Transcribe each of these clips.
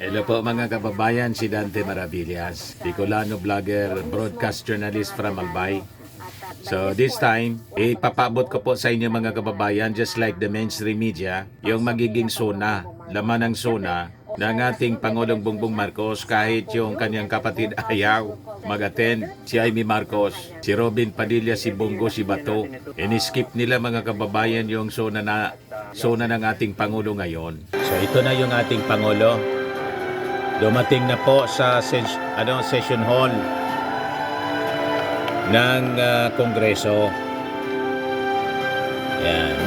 Hello po mga kababayan, si Dante Maravillas, Bicolano vlogger, broadcast journalist from Albay. So this time, ipapabot ko po sa inyo mga kababayan, just like the mainstream media, yung magiging sona, laman ng sona ng ating Pangulong Bongbong Marcos kahit yung kanyang kapatid ayaw mag-attend, si Amy Marcos, si Robin Padilla, si Bongo, si Bato. Iniskip nila mga kababayan yung sona ng ating Pangulo ngayon. So ito na yung ating Pangulo. Dumating na po sa session hall ng Kongreso. Yan,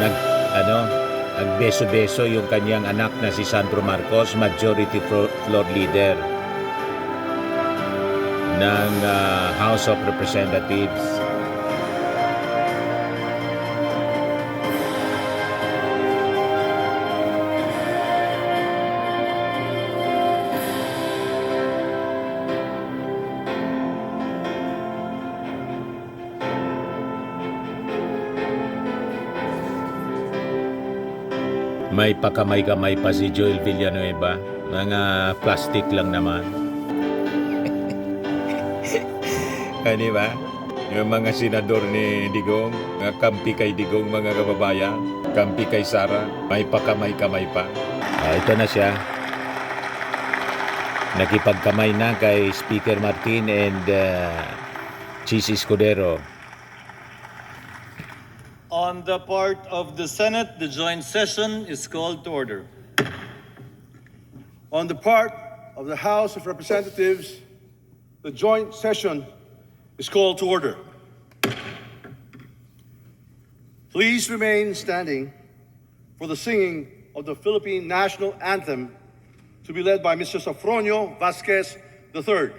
nagbeso-beso yung kanyang anak na si Sandro Marcos, Majority Floor Leader ng House of Representatives. May pakamay-kamay pa si Joel Villanueva. Mga plastic lang naman. Di ba? Yung mga senador ni Digong, mga kampi kay Digong, mga kababayan, kampi kay Sara, may pakamay-kamay pa. Ito na siya. Nakipagkamay na kay Speaker Martin and Chis Escudero. On the part of the Senate, the joint session is called to order. On the part of the House of Representatives, the joint session is called to order. Please remain standing for the singing of the Philippine National Anthem to be led by Mr. Safronio Vasquez III.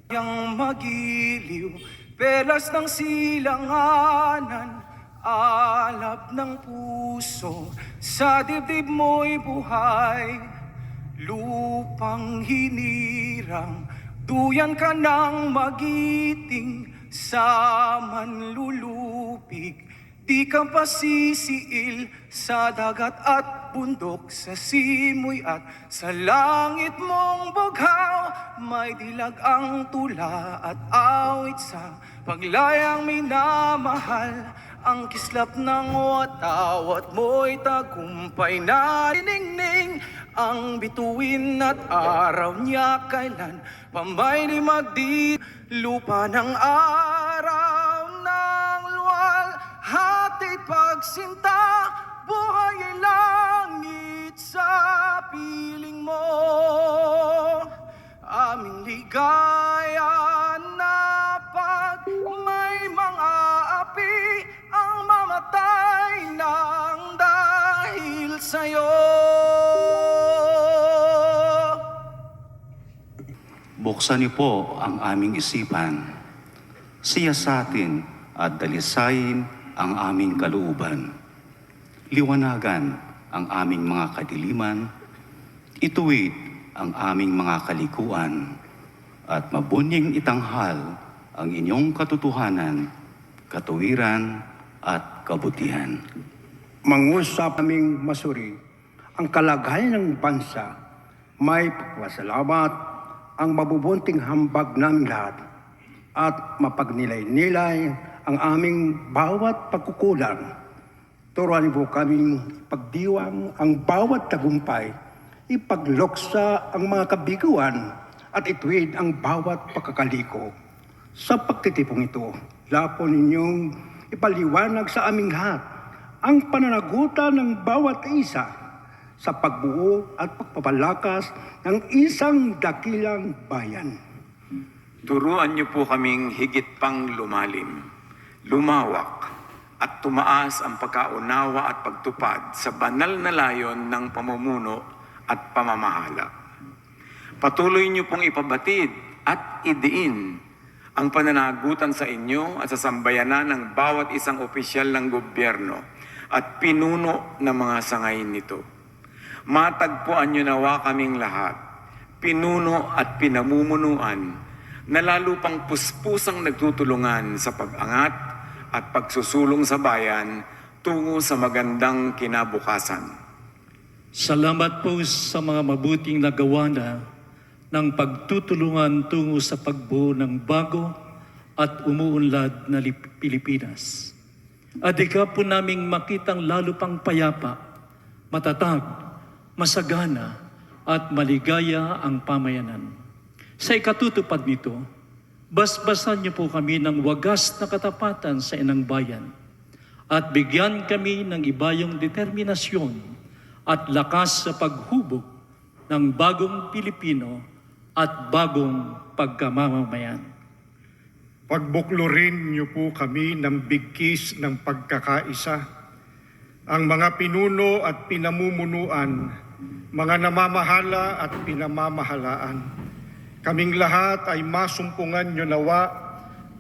Yang magiliw, pelas ng silanganan, alab ng puso, sa dibdib mo'y buhay. Lupang hinirang, duyan ka ng magiting, sa manlulupig. Di ka pasisiil sa dagat at bundok, sa simoy at sa langit mong bughaw. May dilag ang tula at awit sa paglayang minamahal. Ang kislap ng watawat mo'y tagumpay na diningning. Ang bituin at araw niya kailan pamay di magdi. Lupa ng araw ng luwal, hati pagsinta, buhay ay langit sa piling mo. Aming ligaya na pag may mga api ang mamatay ng dahil sa'yo. Buksan niyo po ang aming isipan, siyasatin at dalisayin ang aming kalooban. Liwanagan ang aming mga kadiliman, ituwid ang aming mga kalikuan, at mabunying itanghal ang inyong katotohanan, katuwiran at kabutihan. Mangusap naming masuri ang kalagayan ng bansa. May pagpasalamat ang mabubunting hambag naming lahat at mapagnilay-nilay ang aming bawat pagkukulang. Turuan po kaming pagdiwang ang bawat tagumpay, ipagloksa ang mga kabiguan at ituwid ang bawat pagkakaliko. Sa pagtitipong ito, lapo ninyong ipaliwanag sa aming lahat ang pananagutan ng bawat isa sa pagbuo at pagpapalakas ng isang dakilang bayan. Turuan niyo po kaming higit pang lumalim, lumawak, at tumaas ang pagkaunawa at pagtupad sa banal na layon ng pamumuno at pamamahala. Patuloy niyo pong ipabatid at idiin ang pananagutan sa inyo at sa sambayanan ng bawat isang opisyal ng gobyerno at pinuno ng mga sangayin nito. Matagpuan niyo nawa kaming lahat, pinuno at pinamumunuan, na lalo pang puspusang nagtutulungan sa pag-angat at pagsusulong sa bayan tungo sa magandang kinabukasan. Salamat po sa mga mabuting nagawa na ng pagtutulungan tungo sa pagbuo ng bago at umuunlad na Pilipinas. At ika po naming makitang lalo pang payapa, matatag, masagana at maligaya ang pamayanan. Sa ikatutupad nito, basbasan niyo po kami ng wagas na katapatan sa inang bayan at bigyan kami ng ibayong determinasyon at lakas sa paghubog ng bagong Pilipino at bagong pagkamamamayan. Pagbuklurin niyo po kami ng bigkis ng pagkakaisa. Ang mga pinuno at pinamumunuan, mga namamahala at pinamamahalaan. Kaming lahat ay masumpungan niyo nawa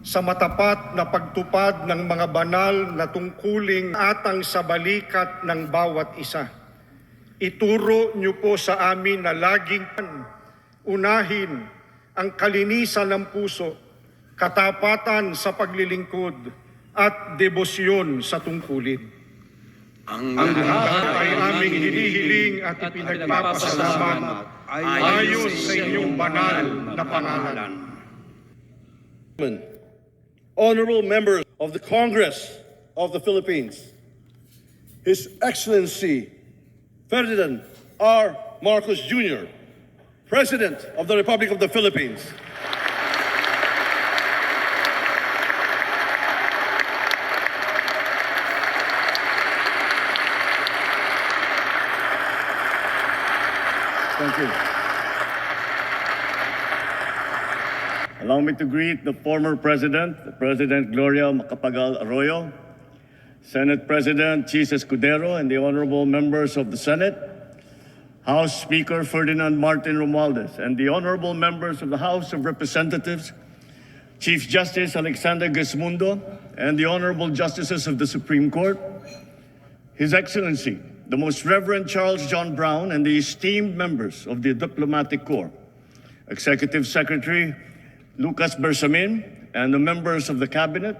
sa matapat na pagtupad ng mga banal na tungkuling atang sa balikat ng bawat isa. Ituro niyo po sa amin na laging unahin ang kalinisan ng puso, katapatan sa paglilingkod, at debosyon sa tungkulin. Ang Lahat ay aming hinihiling at ipinagpapasalamat ayon sa inyong banal na pangalan. Honorable members of the Congress of the Philippines, His Excellency Ferdinand R. Marcos Jr., President of the Republic of the Philippines. Thank you. Allow me to greet the former President, President Gloria Macapagal Arroyo, Senate President Chis Escudero, and the honorable members of the Senate, House Speaker Ferdinand Martin Romualdez, and the honorable members of the House of Representatives, Chief Justice Alexander Gesmundo, and the honorable justices of the Supreme Court, His Excellency, the Most Reverend Charles John Brown, and the esteemed members of the Diplomatic Corps, Executive Secretary Lucas Bersamin, and the members of the Cabinet,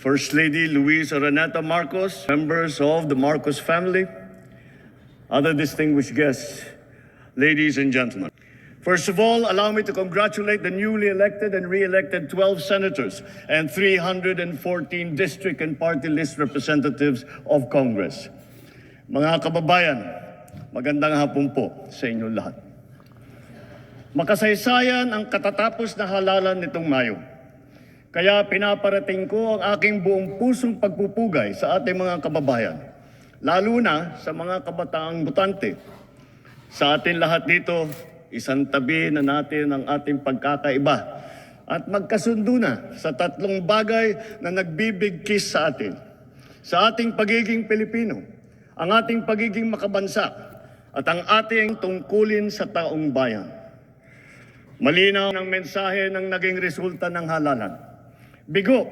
First Lady Luisa Araneta Marcos, members of the Marcos family, other distinguished guests, ladies and gentlemen. First of all, allow me to congratulate the newly elected and re-elected 12 senators and 314 district and party list representatives of Congress. Mga kababayan, magandang hapon po sa inyong lahat. Makasaysayan ang katatapos na halalan nitong Mayo. Kaya pinaparating ko ang aking buong pusong pagpupugay sa ating mga kababayan, lalo na sa mga kabataang botante. Sa atin lahat dito, isang tabi na natin ang ating pagkakaiba at magkasundo na sa tatlong bagay na nagbibigkis sa atin. Sa ating pagiging Pilipino, ang ating pagiging makabansa, at ang ating tungkulin sa taong bayan. Malinaw ang mensahe ng naging resulta ng halalan. Bigo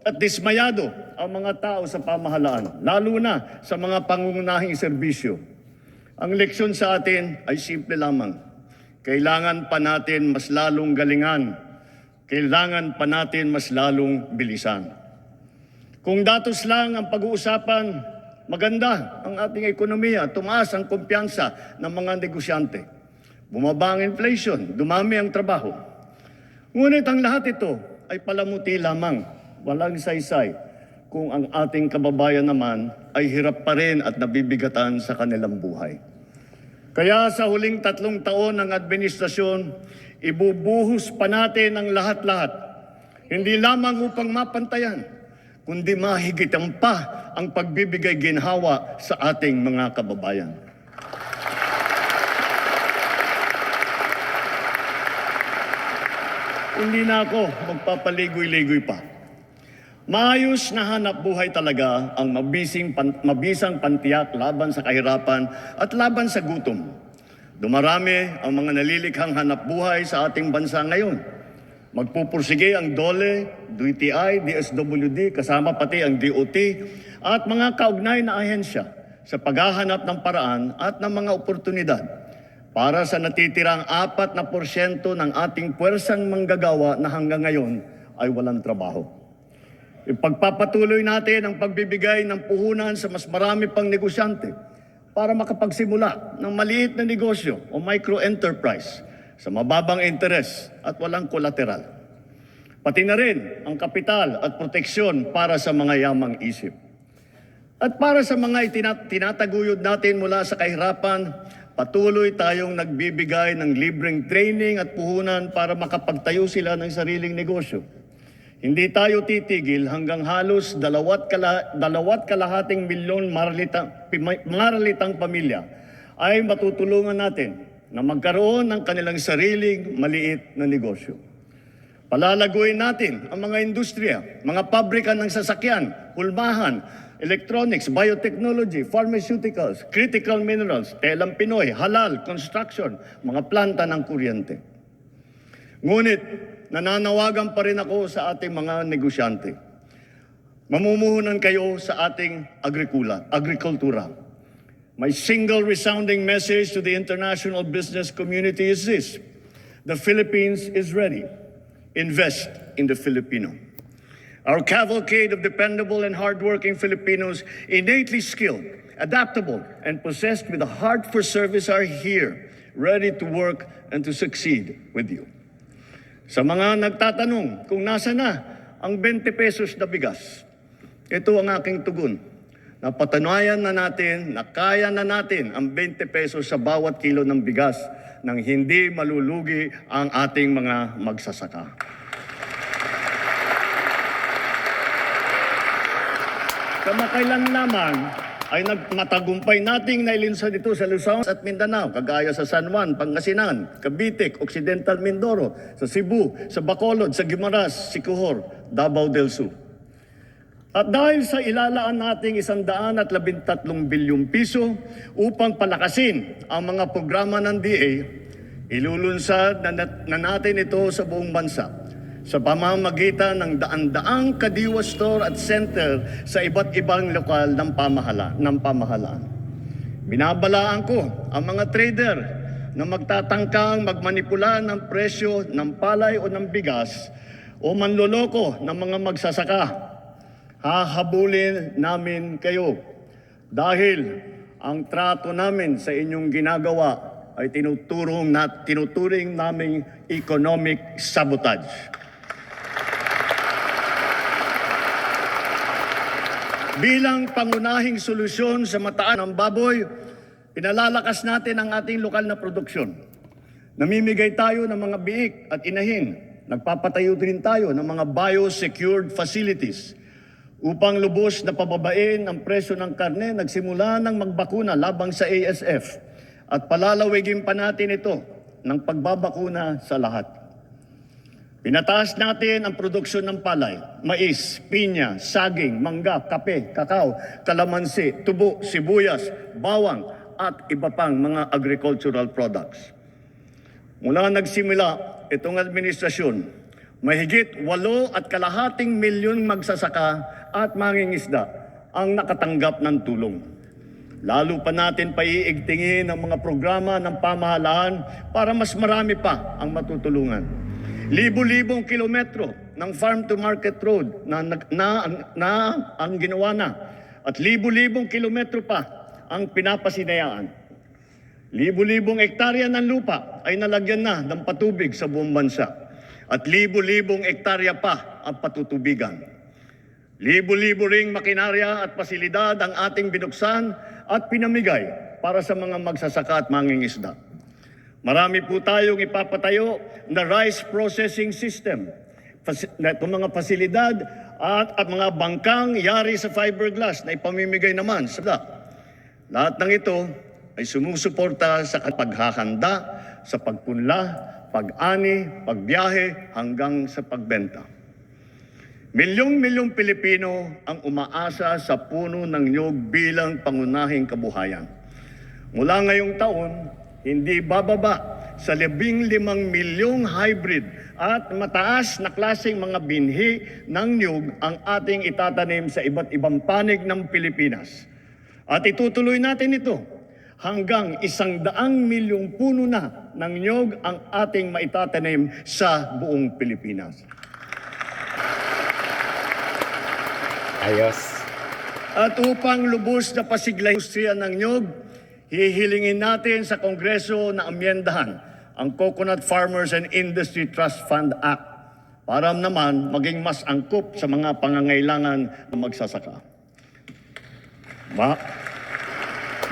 at dismayado ang mga tao sa pamahalaan, lalo na sa mga pangunahing serbisyo. Ang leksyon sa atin ay simple lamang. Kailangan pa natin mas lalong galingan. Kailangan pa natin mas lalong bilisan. Kung datos lang ang pag-uusapan, maganda ang ating ekonomiya, tumaas ang kumpiyansa ng mga negosyante. Bumaba ang inflation, dumami ang trabaho. Ngunit ang lahat ito ay palamuti lamang, walang saysay, kung ang ating kababayan naman ay hirap pa rin at nabibigatan sa kanilang buhay. Kaya sa huling 3 taon ng administrasyon, ibubuhos pa natin ang lahat-lahat. Hindi lamang upang mapantayan, kundi mahigitan pa ang pagbibigay ginhawa sa ating mga kababayan. Hindi na ako magpapaligoy-ligoy pa. Maayos na hanap buhay talaga ang mabisang pantiyak laban sa kahirapan at laban sa gutom. Dumarami ang mga nalilikhang hanap buhay sa ating bansa ngayon. Magpupursige ang DOLE, DTI, DSWD, kasama pati ang DOT at mga kaugnay na ahensya sa paghahanap ng paraan at ng mga oportunidad para sa natitirang 4% ng ating puwersang manggagawa na hanggang ngayon ay walang trabaho. Ipagpapatuloy natin ang pagbibigay ng puhunan sa mas marami pang negosyante para makapagsimula ng maliit na negosyo o micro-enterprise sa mababang interes at walang kolateral. Pati na rin ang kapital at proteksyon para sa mga yamang isip. At para sa mga tinataguyod natin mula sa kahirapan, patuloy tayong nagbibigay ng libreng training at puhunan para makapagtayo sila ng sariling negosyo. Hindi tayo titigil hanggang halos 2.5 milyon maralitang pamilya ay matutulungan natin na magkaroon ng kanilang sariling maliit na negosyo. Palalaguin natin ang mga industriya, mga pabrika ng sasakyan, hulmahan, electronics, biotechnology, pharmaceuticals, critical minerals, telang Pinoy, halal, construction, mga planta ng kuryente. Ngunit, nananawagan pa rin ako sa ating mga negosyante. Mamumuhunan kayo sa ating agrikultura. My single resounding message to the international business community is this: the Philippines is ready. Invest in the Filipino. Our cavalcade of dependable and hardworking Filipinos, innately skilled, adaptable, and possessed with a heart for service are here, ready to work and to succeed with you. Sa mga nagtatanong kung nasa na ang 20 pesos na bigas, ito ang aking tugon. Napatunayan na natin na kaya na natin ang 20 pesos sa bawat kilo ng bigas nang hindi malulugi ang ating mga magsasaka. Kamakailan naman ay matagumpay nating nailinsan ito sa Luzon at Mindanao, kagaya sa San Juan, Pangasinan, Cavite, Occidental Mindoro, sa Cebu, sa Bacolod, sa Guimaras, Siquijor, Davao del Sur. At dahil sa ilalaan nating 113 bilyong piso upang palakasin ang mga programa ng DA, ilulunsad na natin ito sa buong bansa sa pamamagitan ng daan-daang kadiwa store at center sa iba't ibang lokal ng pamahalaan. Binabalaan ko ang mga trader na magtatangkang magmanipula ng presyo ng palay o ng bigas o manloloko ng mga magsasaka. Hahabulin namin kayo dahil ang trato namin sa inyong ginagawa ay tinuturing naming economic sabotage. Bilang pangunahing solusyon sa mataan ng baboy, pinalalakas natin ang ating lokal na produksyon. Namimigay tayo ng mga biik at inahin. Nagpapatayo din tayo ng mga biosecured facilities upang lubos na pababain ang presyo ng karne. Nagsimula ng magbakuna labang sa ASF at palalawigin pa natin ito ng pagbabakuna sa lahat. Pinataas natin ang produksyon ng palay, mais, pinya, saging, mangga, kape, kakao, kalamansi, tubo, sibuyas, bawang at iba pang mga agricultural products. Mula nagsimula itong administrasyon, mahigit 8.5 milyon magsasaka at mangingisda ang nakatanggap ng tulong. Lalo pa natin paiigtingin ang mga programa ng pamahalaan para mas marami pa ang matutulungan. Libo-libong kilometro ng farm-to-market road na ang ginawa na at libo-libong kilometro pa ang pinapasinayaan. Libo-libong hektarya ng lupa ay nalagyan na ng patubig sa buong bansa at libo-libong hektarya pa ang patutubigan. Libo-libo ring makinarya at pasilidad ang ating binuksan at pinamigay para sa mga magsasaka at mangingisda. Marami po tayong ipapatayo na rice processing system. Itong mga pasilidad at mga bangkang yari sa fiberglass na ipamimigay naman sa lahat ng ito ay sumusuporta sa paghahanda, sa pagpunla, pag-ani, pagbiyahe hanggang sa pagbenta. Milyong-milyong Pilipino ang umaasa sa puno ng niyog bilang pangunahing kabuhayan. Mula ngayong taon, hindi bababa sa 15 milyong hybrid at mataas na klaseng mga binhi ng niyog ang ating itatanim sa iba't ibang panig ng Pilipinas. At itutuloy natin ito hanggang 100 milyong puno na ng niyog ang ating maitatanim sa buong Pilipinas. Ayos. At upang lubos na pasigla industriya ng niyog, hihilingin natin sa Kongreso na amyendahan ang Coconut Farmers and Industry Trust Fund Act para naman maging mas angkop sa mga pangangailangan ng magsasaka.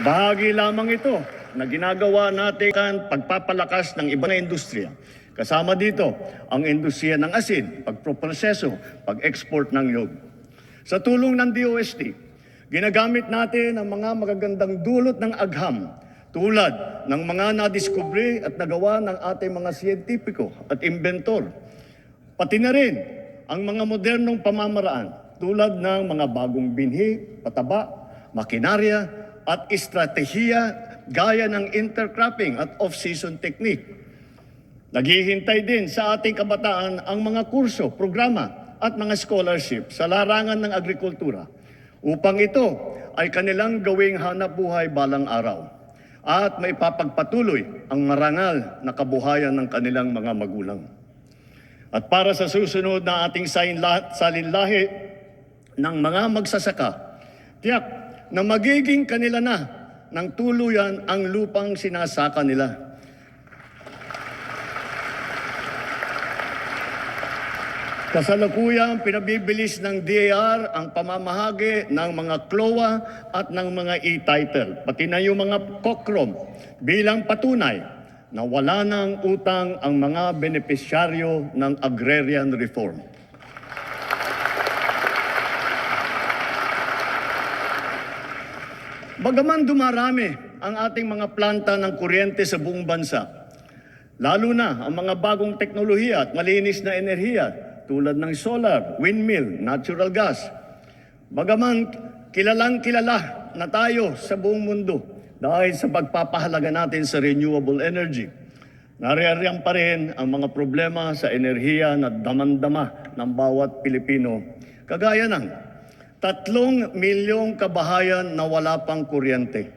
Bahagi lamang ito na ginagawa natin ang pagpapalakas ng ibang industriya. Kasama dito ang industriya ng asin, pagproproseso, pag-export ng nyug. Sa tulong ng DOST, ginagamit natin ang mga magagandang dulot ng agham tulad ng mga nadiskubre at nagawa ng ating mga siyentipiko at inventor. Pati na rin ang mga modernong pamamaraan tulad ng mga bagong binhi, pataba, makinarya at estratehiya gaya ng intercropping at off-season technique. Naghihintay din sa ating kabataan ang mga kurso, programa at mga scholarship sa larangan ng agrikultura upang ito ay kanilang gawing hanap buhay balang araw at may papagpatuloy ang marangal na kabuhayan ng kanilang mga magulang. At para sa susunod na ating salinlahi ng mga magsasaka, tiyak na magiging kanila na ng tuluyan ang lupang sinasaka nila. Kasalukuyang pinabibilis ng DAR ang pamamahagi ng mga CLOA at ng mga e-title, pati na yung mga COCROM bilang patunay na wala ng utang ang mga benepisyaryo ng agrarian reform. Bagaman dumarami ang ating mga planta ng kuryente sa buong bansa, lalo na ang mga bagong teknolohiya at malinis na enerhiya tulad ng solar, windmill, natural gas. Bagaman kilalang-kilala na tayo sa buong mundo dahil sa pagpapahalaga natin sa renewable energy, naririyan pa rin ang mga problema sa enerhiya na damandama ng bawat Pilipino. Kagaya ng 3 milyong kabahayan na wala pang kuryente.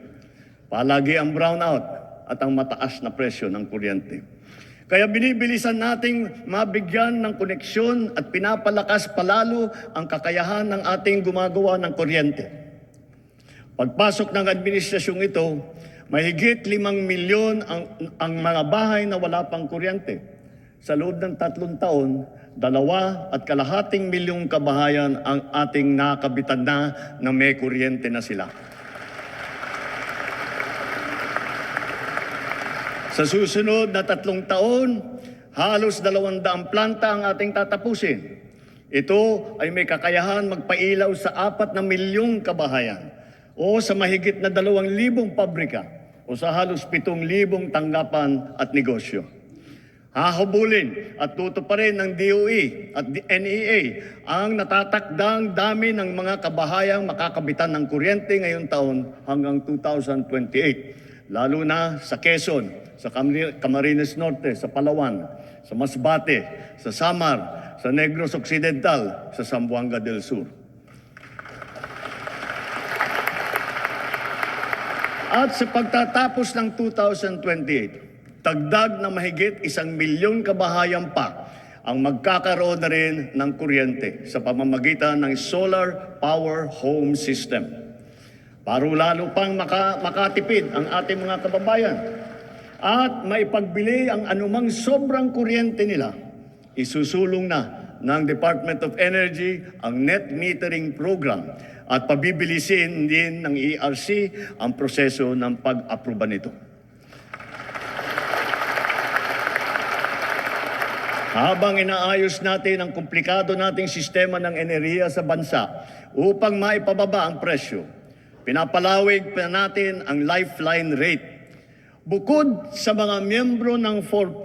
Palagi ang brownout at ang mataas na presyo ng kuryente. Kaya binibilisan nating mabigyan ng koneksyon at pinapalakas palalo ang kakayahan ng ating gumagawa ng kuryente. Pagpasok ng administrasyong ito, mahigit 5 milyon ang mga bahay na wala pang kuryente. Sa loob ng 3 taon, 2.5 milyong kabahayan ang ating nakabitan na may kuryente na sila. Sa susunod na 3 taon, halos 200 planta ang ating tatapusin. Ito ay may kakayahan magpailaw sa 4 milyong kabahayan o sa mahigit na 2,000 pabrika o sa halos 7,000 tanggapan at negosyo. Hahabulin at tutuparin ng DOE at NEA ang natatakdang dami ng mga kabahayang makakabitan ng kuryente ngayong taon hanggang 2028. Lalo na sa Quezon, sa Camarines Norte, sa Palawan, sa Masbate, sa Samar, sa Negros Occidental, sa Zamboanga del Sur. At sa pagtatapos ng 2028, dagdag na mahigit 1 milyong kabahayan pa ang magkakaroon na rin ng kuryente sa pamamagitan ng solar power home system. Para lalo pang makatipid ang ating mga kababayan at maipagbili ang anumang sobrang kuryente nila, isusulong na ng Department of Energy ang net metering program at pabibilisin din ng ERC ang proseso ng pag-aproba nito. Habang inaayos natin ang komplikado nating sistema ng enerhiya sa bansa upang maipababa ang presyo, pinapalawig pa natin ang lifeline rate. Bukod sa mga miyembro ng 4P,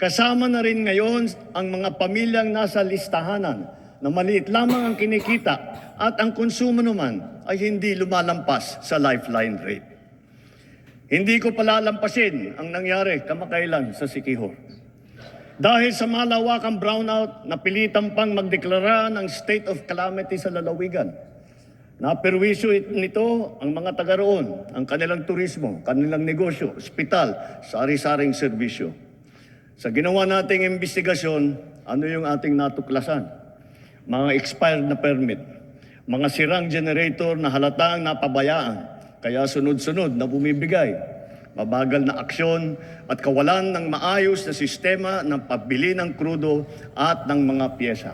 kasama na rin ngayon ang mga pamilyang nasa listahanan na maliit lamang ang kinikita at ang konsumo naman ay hindi lumalampas sa lifeline rate. Hindi ko palalampasin ang nangyari kamakailan sa Siquijor. Dahil sa malawakang brownout, napilitan pang magdeklara ng state of calamity sa lalawigan. Naperwisyo nito ang mga taga roon, ang kanilang turismo, kanilang negosyo, ospital, sari-saring serbisyo. Sa ginawa nating investigasyon, ano yung ating natuklasan? Mga expired na permit, mga sirang generator na halatang napabayaan, kaya sunod-sunod na bumibigay. Mabagal na aksyon at kawalan ng maayos na sistema ng pabili ng krudo at ng mga pyesa.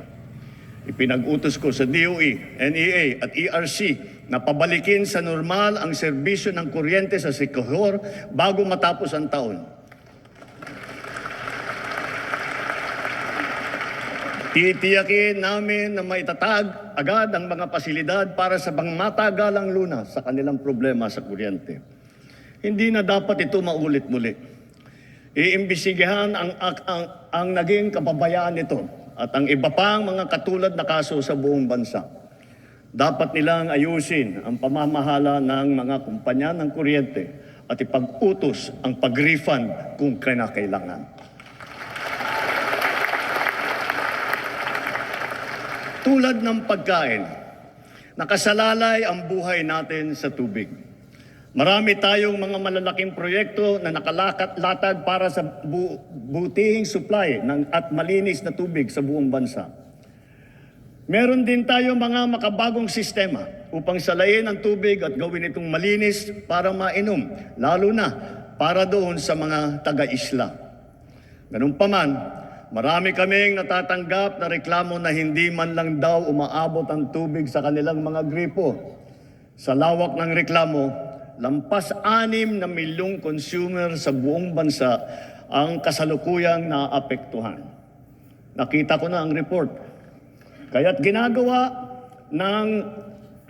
Ipinag-utos ko sa DOE, NEA at ERC na pabalikin sa normal ang serbisyo ng kuryente sa Siquijor bago matapos ang taon. Titiyakin namin na maitatag agad ang mga pasilidad para sa pangmatagalang lunas sa kanilang problema sa kuryente. Hindi na dapat ito maulit muli. Iimbestigahan ang naging kapabayaan nito at ang iba pang mga katulad na kaso sa buong bansa. Dapat nilang ayusin ang pamamahala ng mga kumpanya ng kuryente at ipag-utos ang pag-refund kung kinakailangan. Tulad ng pagkain, nakasalalay ang buhay natin sa tubig. Marami tayong mga malalaking proyekto na nakalakat-latag para sa butihing supply at malinis na tubig sa buong bansa. Meron din tayong mga makabagong sistema upang salayin ang tubig at gawin itong malinis para mainom, lalo na para doon sa mga taga-isla. Ganun pa man, marami kaming natatanggap na reklamo na hindi man lang daw umaabot ang tubig sa kanilang mga gripo. Sa lawak ng reklamo, lampas 6 na milyong consumer sa buong bansa ang kasalukuyang naapektuhan. Nakita ko na ang report. Kaya't ginagawa ng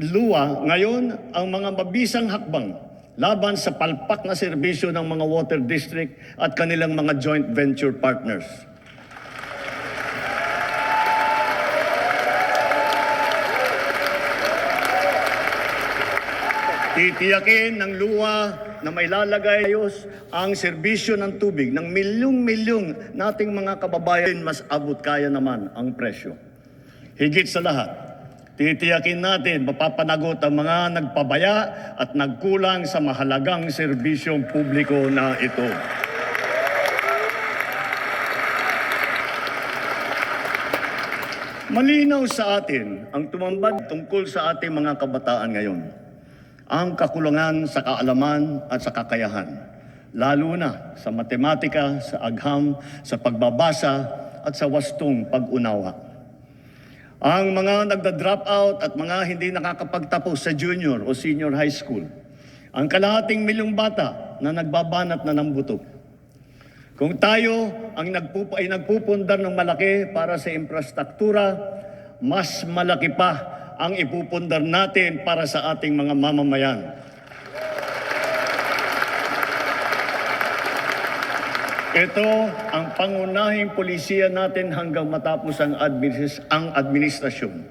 LUA ngayon ang mga mabisang hakbang laban sa palpak na serbisyo ng mga water district at kanilang mga joint venture partners. Titiyakin ng LUA na may lalagay ayos ang serbisyo ng tubig ng milyong-milyong nating mga kababayan, mas abot kaya naman ang presyo. Higit sa lahat, titiyakin natin mapapanagot ang mga nagpabaya at nagkulang sa mahalagang serbisyong publiko na ito. Malinaw sa atin ang tumambad tungkol sa ating mga kabataan ngayon. Ang kakulangan sa kaalaman at sa kakayahan, lalo na sa matematika, sa agham, sa pagbabasa at sa wastong pag-unawa. Ang mga nagda-drop out at mga hindi nakakapagtapos sa junior o senior high school. Ang kalahating milyong bata na nagbabanat na ng buto. Kung tayo ay nagpupundar ng malaki para sa infrastruktura, mas malaki pa ang ipupundar natin para sa ating mga mamamayan. Ito ang pangunahing polisiya natin hanggang matapos ang administrasyon.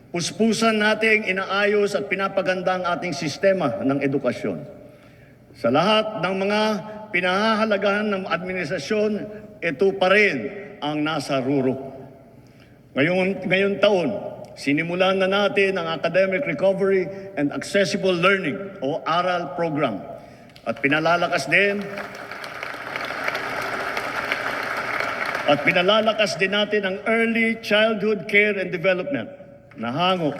Puspusan nating inaayos at pinapaganda ang ating sistema ng edukasyon. Sa lahat ng mga pinahahalagahan ng administrasyon, ito pa rin ang nasa rurok. Ngayong taon, sinimulan na natin ang Academic Recovery and Accessible Learning o ARAL program. At pinalalakas din natin ang Early Childhood Care and Development na hango.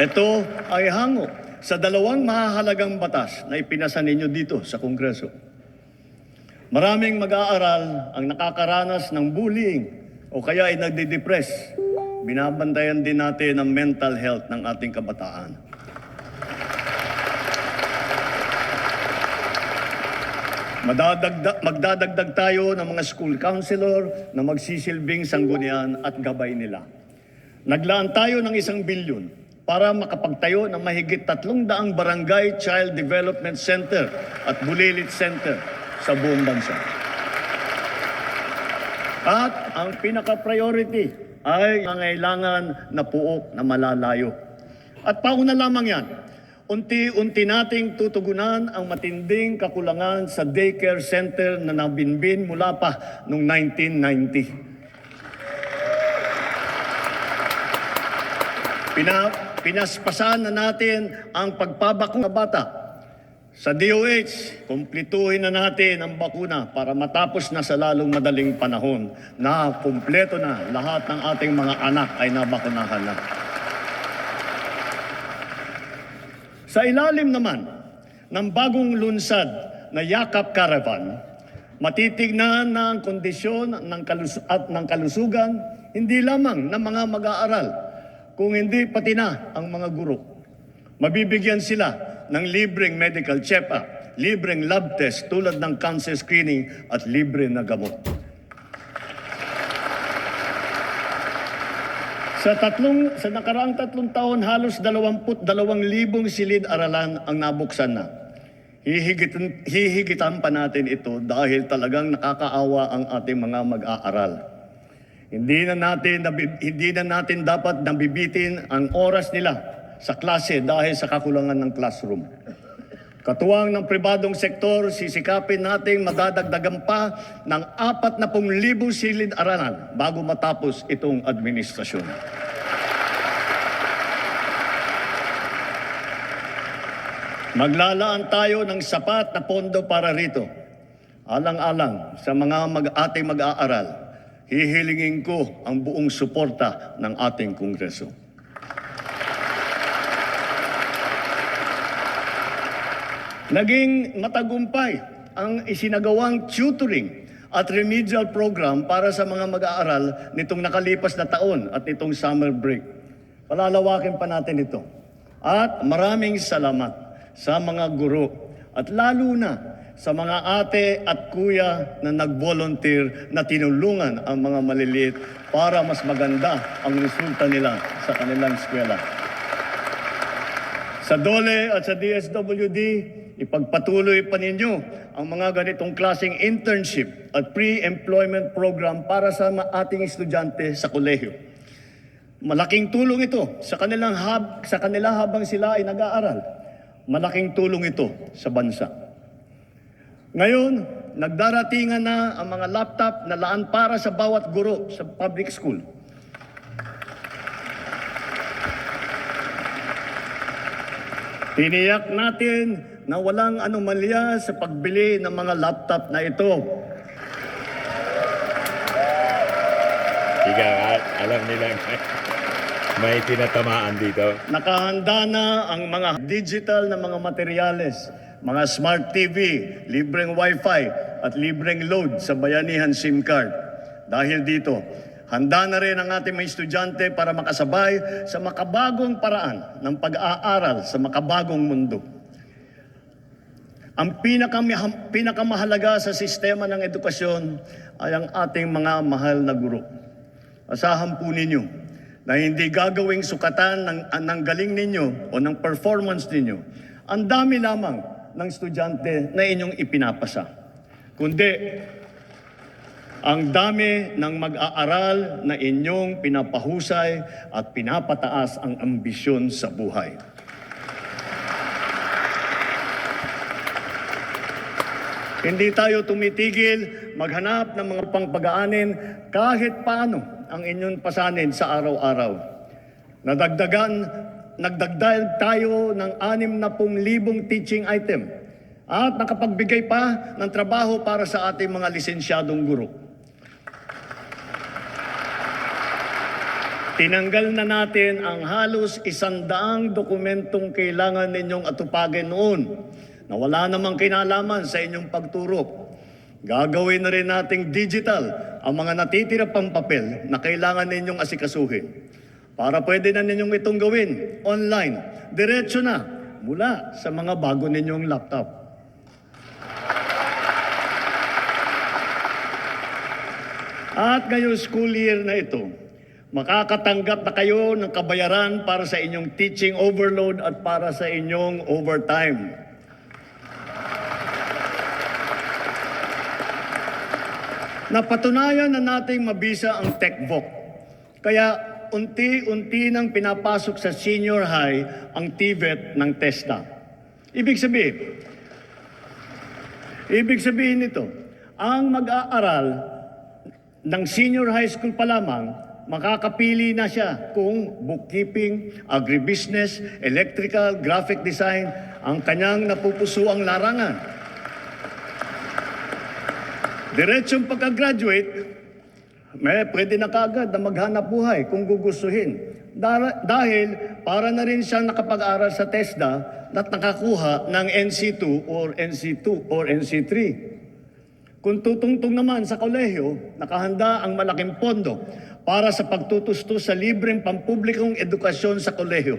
Ito ay hango sa dalawang mahahalagang batas na ipinasa ninyo dito sa Kongreso. Maraming mag-aaral ang nakakaranas ng bullying o kaya ay nagdi-depress. Binabantayan din natin ang mental health ng ating kabataan. Magdadagdag tayo ng mga school counselor na magsisilbing sanggunian at gabay nila. Naglaan tayo ng 1 bilyon para makapagtayo ng mahigit 300 barangay child development center at bulilit center sa buong bansa. At ang pinaka-priority ay nangailangan na puok na malalayo. At pauna lamang yan, unti-unti nating tutugunan ang matinding kakulangan sa daycare center na nabinbin mula pa noong 1990. Pinaspasan na natin ang pagpabakuna bata. Sa DOH, kumpletuhin na natin ang bakuna para matapos na sa lalong madaling panahon na kumpleto na lahat ng ating mga anak ay nabakunahan na. Sa ilalim naman ng bagong lunsad na Yakap Caravan, matitignan na ang kondisyon ng kalusugan hindi lamang ng mga mag-aaral, kung hindi pati na ang mga guro. Mabibigyan sila ng libreng medical check-up, libreng lab test tulad ng cancer screening at libre na gamot. Sa nakaraang 3 taon, halos 22,000 silid-aralan ang nabuksan na. Hihigitan pa natin ito dahil talagang nakakaawa ang ating mga mag-aaral. Hindi na natin dapat nabibitin ang oras nila sa klase dahil sa kakulangan ng classroom. Katuwang ng pribadong sektor, sisikapin nating madadagdagan pa ng 40,000 silid-aralan bago matapos itong administrasyon. Maglalaan tayo ng sapat na pondo para rito. Alang-alang sa mga ating mag-aaral, hihilingin ko ang buong suporta ng ating Kongreso. Naging matagumpay ang isinagawang tutoring at remedial program para sa mga mag-aaral nitong nakalipas na taon at nitong summer break. Palalawakin pa natin ito. At maraming salamat sa mga guro at lalo na sa mga ate at kuya na nag-volunteer na tinulungan ang mga maliliit para mas maganda ang resulta nila sa kanilang eskwela. Sa DOLE at sa DSWD, ipagpatuloy pa ninyo ang mga ganitong klaseng internship at pre-employment program para sa ating estudyante sa kolehiyo. Malaking tulong ito sa kanila habang sila ay nag-aaral. Malaking tulong ito sa bansa. Ngayon, nagdaratingan na ang mga laptop na laan para sa bawat guro sa public school. Tiniyak natin na walang anomalya sa pagbili ng mga laptop na ito. Alam nila may tinatamaan dito. Nakahanda na ang mga digital na mga materyales, mga smart TV, libreng Wi-Fi at libreng load sa bayanihan SIM card. Dahil dito, handa na rin ang ating mga estudyante para makasabay sa makabagong paraan ng pag-aaral sa makabagong mundo. Ang pinakamahalaga sa sistema ng edukasyon ay ang ating mga mahal na guro. Asahan po ninyo na hindi gagawing sukatan ng galing ninyo o ng performance ninyo ang dami lamang ng estudyante na inyong ipinapasa, kundi ang dami ng mag-aaral na inyong pinapahusay at pinapataas ang ambisyon sa buhay. Hindi tayo tumitigil maghanap ng mga pangpagaanin kahit paano ang inyong pasanin sa araw-araw. Nagdagdag tayo ng 60,000 teaching item at nakapagbigay pa ng trabaho para sa ating mga lisensyadong guro. Tinanggal na natin ang halos 100 dokumentong kailangan ninyong atupagin noon na wala namang kinalaman sa inyong pagturo. Gagawin na rin nating digital ang mga natitira pang papel na kailangan ninyong asikasuhin. Para pwede na ninyong itong gawin online, diretso na mula sa mga bago ninyong laptop. At ngayong school year na ito, makakatanggap na kayo ng kabayaran para sa inyong teaching overload at para sa inyong overtime. Napatunayan na nating mabisa ang TechVoc. Kaya unti-unti nang pinapasok sa senior high ang TVET ng TESDA. Ibig sabihin nito, ang mag-aaral ng senior high school pa lamang, makakapili na siya kung bookkeeping, agribusiness, electrical, graphic design, ang kanyang napupusuang larangan. Diretsong pagka-graduate, pwede na kaagad na maghanap buhay kung gugustuhin. dahil para na rin siyang nakapag-aral sa TESDA at nakakuha ng NC2 or NC3. Kung tutungtong naman sa kolehiyo, nakahanda ang malaking pondo para sa pagtutustos sa libreng pampublikong edukasyon sa kolehiyo.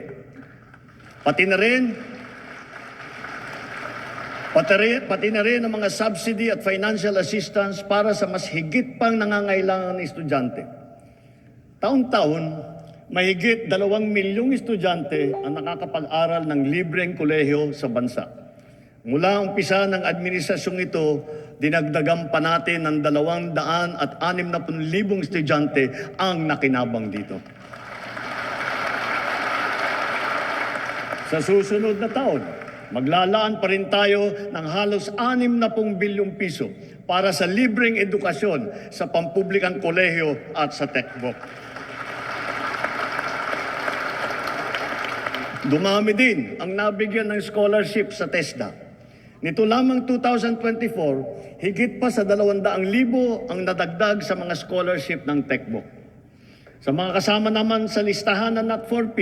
Pati na rin ang mga subsidy at financial assistance para sa mas higit pang nangangailangan ng estudyante. Taon-taon, mahigit 2 milyong estudyante ang nakakapag-aral ng libreng kolehiyo sa bansa. Mula umpisa ng administrasyong ito, dinagdagan pa natin ng 260,000 estudyante ang nakinabang dito. Sa susunod na taon, maglalaan pa rin tayo ng halos 60 bilyong piso para sa libreng edukasyon sa pampublikang kolehiyo at sa textbook. Dumami din ang nabigyan ng scholarship sa TESDA. Nito lamang 2024, higit pa sa 200,000 ang nadagdag sa mga scholarship ng textbook. Sa mga kasama naman sa listahan ng NAT4P,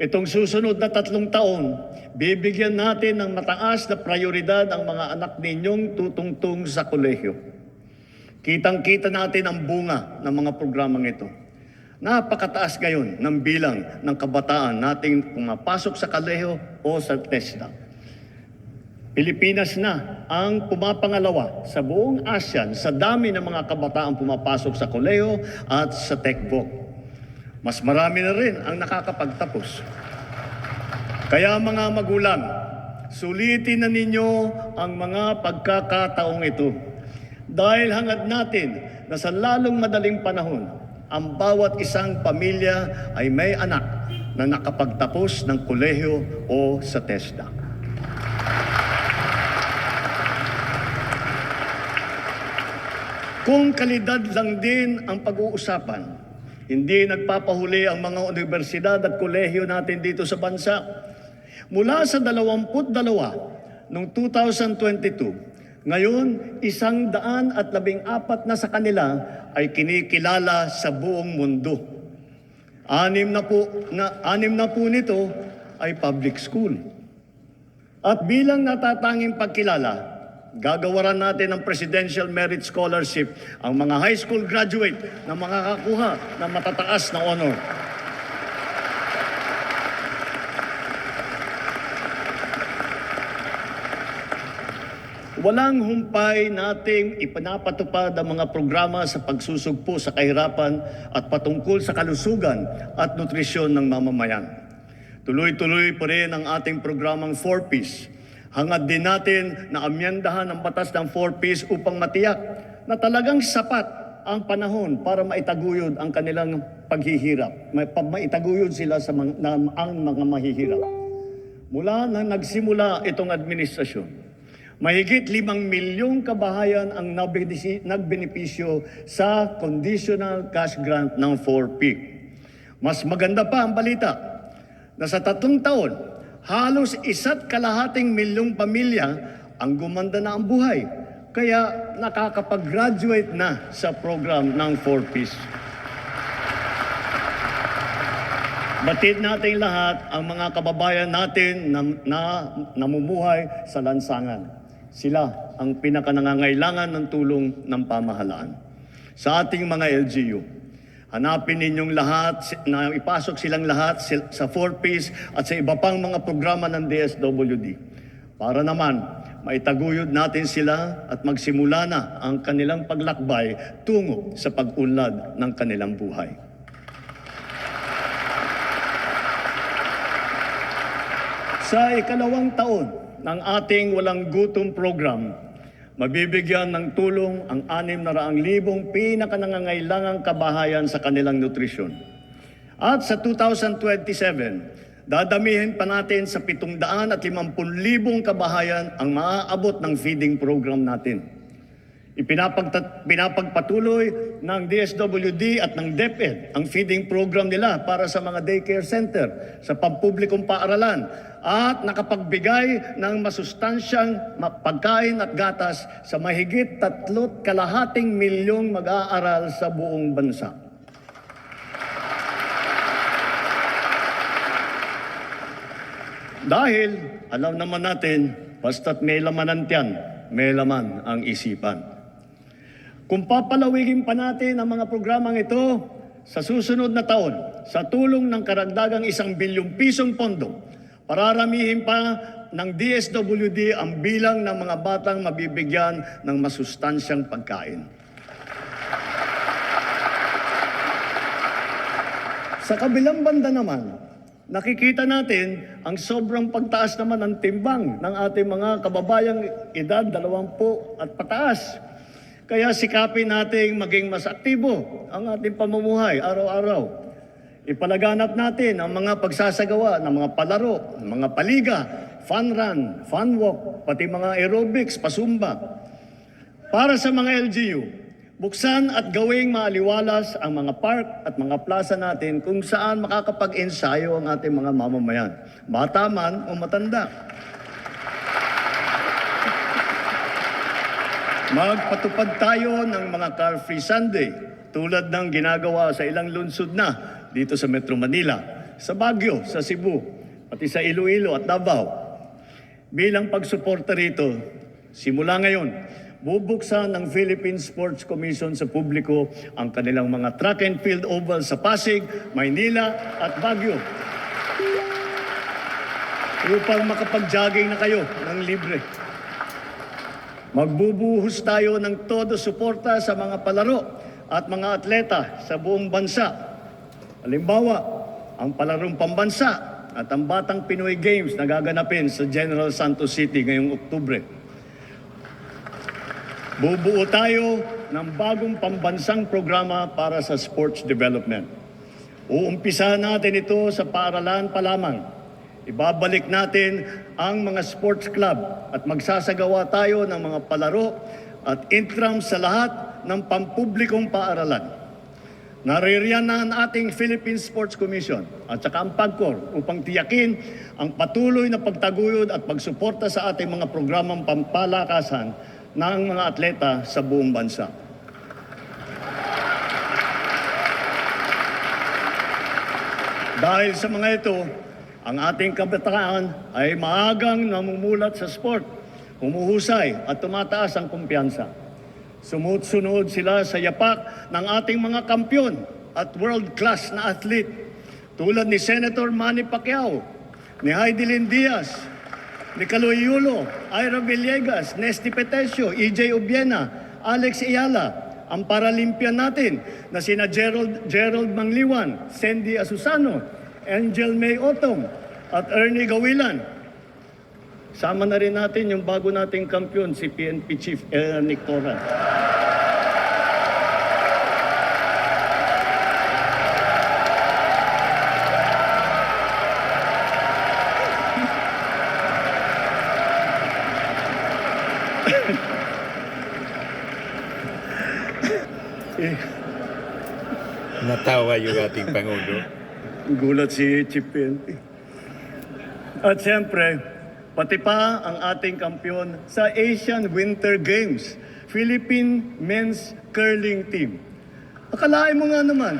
itong susunod na 3 taon, bibigyan natin ng mataas na prioridad ang mga anak ninyong tutungtong sa kolehiyo. Kitang-kita natin ang bunga ng mga programang ito. Napakataas ngayon ng bilang ng kabataan nating pumapasok sa kolehiyo o sa TESDA. Pilipinas na ang pumapangalawa sa buong ASEAN sa dami ng mga kabataan pumapasok sa kolehiyo at sa textbook. Mas marami na rin ang nakakapagtapos. Kaya mga magulang, sulitin na ninyo ang mga pagkakataong ito. Dahil hangad natin na sa lalong madaling panahon, ang bawat isang pamilya ay may anak na nakapagtapos ng kolehiyo o sa TESDA. Kung kalidad lang din ang pag-uusapan, hindi nagpapahuli ang mga universidad at kolehiyo natin dito sa bansa. Mula sa 22 noong 2022, ngayon 114 na sa kanila ay kinikilala sa buong mundo. 6 na po nito ay public school. At bilang natatanging pagkilala, gagawaran natin ng Presidential Merit Scholarship ang mga high school graduate na makakakuha ng matataas na honor. Walang humpay nating ipinapatupad ang mga programa sa pagsusugpo sa kahirapan at patungkol sa kalusugan at nutrisyon ng mamamayan. Tuloy-tuloy pa rin ang ating programang 4Ps. Hangad din natin na amyendahan ang batas ng 4Ps upang matiyak na talagang sapat ang panahon para maitaguyod ang kanilang paghihirap. Maitaguyod sila sa ang mga mahihirap. Mula na nagsimula itong administrasyon, mahigit 5 milyong kabahayan ang nagbenepisyo sa conditional cash grant ng 4P. Mas maganda pa ang balita na sa 3 taon, halos 1.2 milyong pamilya ang gumanda na ang buhay. Kaya nakakapag-graduate na sa program ng 4Ps. Batid natin lahat ang mga kababayan natin na namumuhay sa lansangan. Sila ang pinakanangangailangan ng tulong ng pamahalaan. Sa ating mga LGU, hanapin ninyong lahat na ipasok silang lahat sa 4Ps at sa iba pang mga programa ng DSWD para naman maitaguyod natin sila at magsimula na ang kanilang paglakbay tungo sa pag-unlad ng kanilang buhay. Sa 2nd taon ng ating Walang Gutom program, mabibigyan ng tulong ang 600,000 pinakanangangailangang kabahayan sa kanilang nutrisyon. At sa 2027, dadamihin pa natin sa 750,000 kabahayan ang maaabot ng feeding program natin. Pinapagpatuloy ng DSWD at ng DepEd ang feeding program nila para sa mga daycare center sa pampublikong paaralan at nakapagbigay ng masustansyang pagkain at gatas sa mahigit 3.2 milyong mag-aaral sa buong bansa. Dahil alam naman natin, basta't may laman ang tiyan, may laman ang isipan. Kung papalawigin pa natin ang mga programang ito sa susunod na taon, sa tulong ng karagdagang 1 bilyong pisong pondo, pararamihin pa ng DSWD ang bilang ng mga batang mabibigyan ng masustansyang pagkain. Sa kabilang banda naman, nakikita natin ang sobrang pagtaas naman ng timbang ng ating mga kababayang edad 20 at pataas. Kaya sikapin nating maging mas aktibo ang ating pamumuhay araw-araw. Ipalaganap natin ang mga pagsasagawa ng mga palaro, ng mga paliga, fun run, fun walk, pati mga aerobics, pasumba. Para sa mga LGU, buksan at gawing maaliwalas ang mga park at mga plaza natin kung saan makakapag-ensayo ang ating mga mamamayan, bata man o matanda. Magpatupad tayo ng mga car-free Sunday tulad ng ginagawa sa ilang lungsod na dito sa Metro Manila, sa Baguio, sa Cebu, pati sa Iloilo at Davao. Bilang pagsuporta rito, simula ngayon, bubuksan ng Philippine Sports Commission sa publiko ang kanilang mga track and field oval sa Pasig, Maynila at Baguio upang makapag-jogging na kayo ng libre. Magbubuhos tayo ng todo suporta sa mga palaro at mga atleta sa buong bansa. Halimbawa, ang palarong pambansa at ang Batang Pinoy Games na gaganapin sa General Santos City ngayong Oktubre. Bubuo tayo ng bagong pambansang programa para sa sports development. Uumpisahan natin ito sa paaralan pa lamang. Ibabalik natin ang mga sports club at magsasagawa tayo ng mga palaro at intrams sa lahat ng pampublikong paaralan. Naririyan na ang ating Philippine Sports Commission at saka ang PAGCOR upang tiyakin ang patuloy na pagtaguyod at pagsuporta sa ating mga programang pampalakasan ng mga atleta sa buong bansa. Dahil sa mga ito, ang ating kabataan ay maagang namumulat sa sport, humuhusay at tumataas ang kumpiyansa. Sumusunod sila sa yapak ng ating mga kampyon at world-class na athlete tulad ni Senator Manny Pacquiao, ni Heidelin Diaz, ni Kaloy Yulo, Ira Villegas, Nesty Petesio, EJ Obiena, Alex Ayala, ang Paralympian natin na sina Gerald Mangliwan, Sandy Asusano, Angel May Otong at Ernie Gawilan. Sama na rin natin yung bago nating kampyon, si PNP Chief Nick Torran. Natawa yung ating Pangulo. Gulat si Chief PNP. At siyempre, pati pa ang ating kampyon sa Asian Winter Games, Philippine Men's Curling Team. Akalain mo nga naman,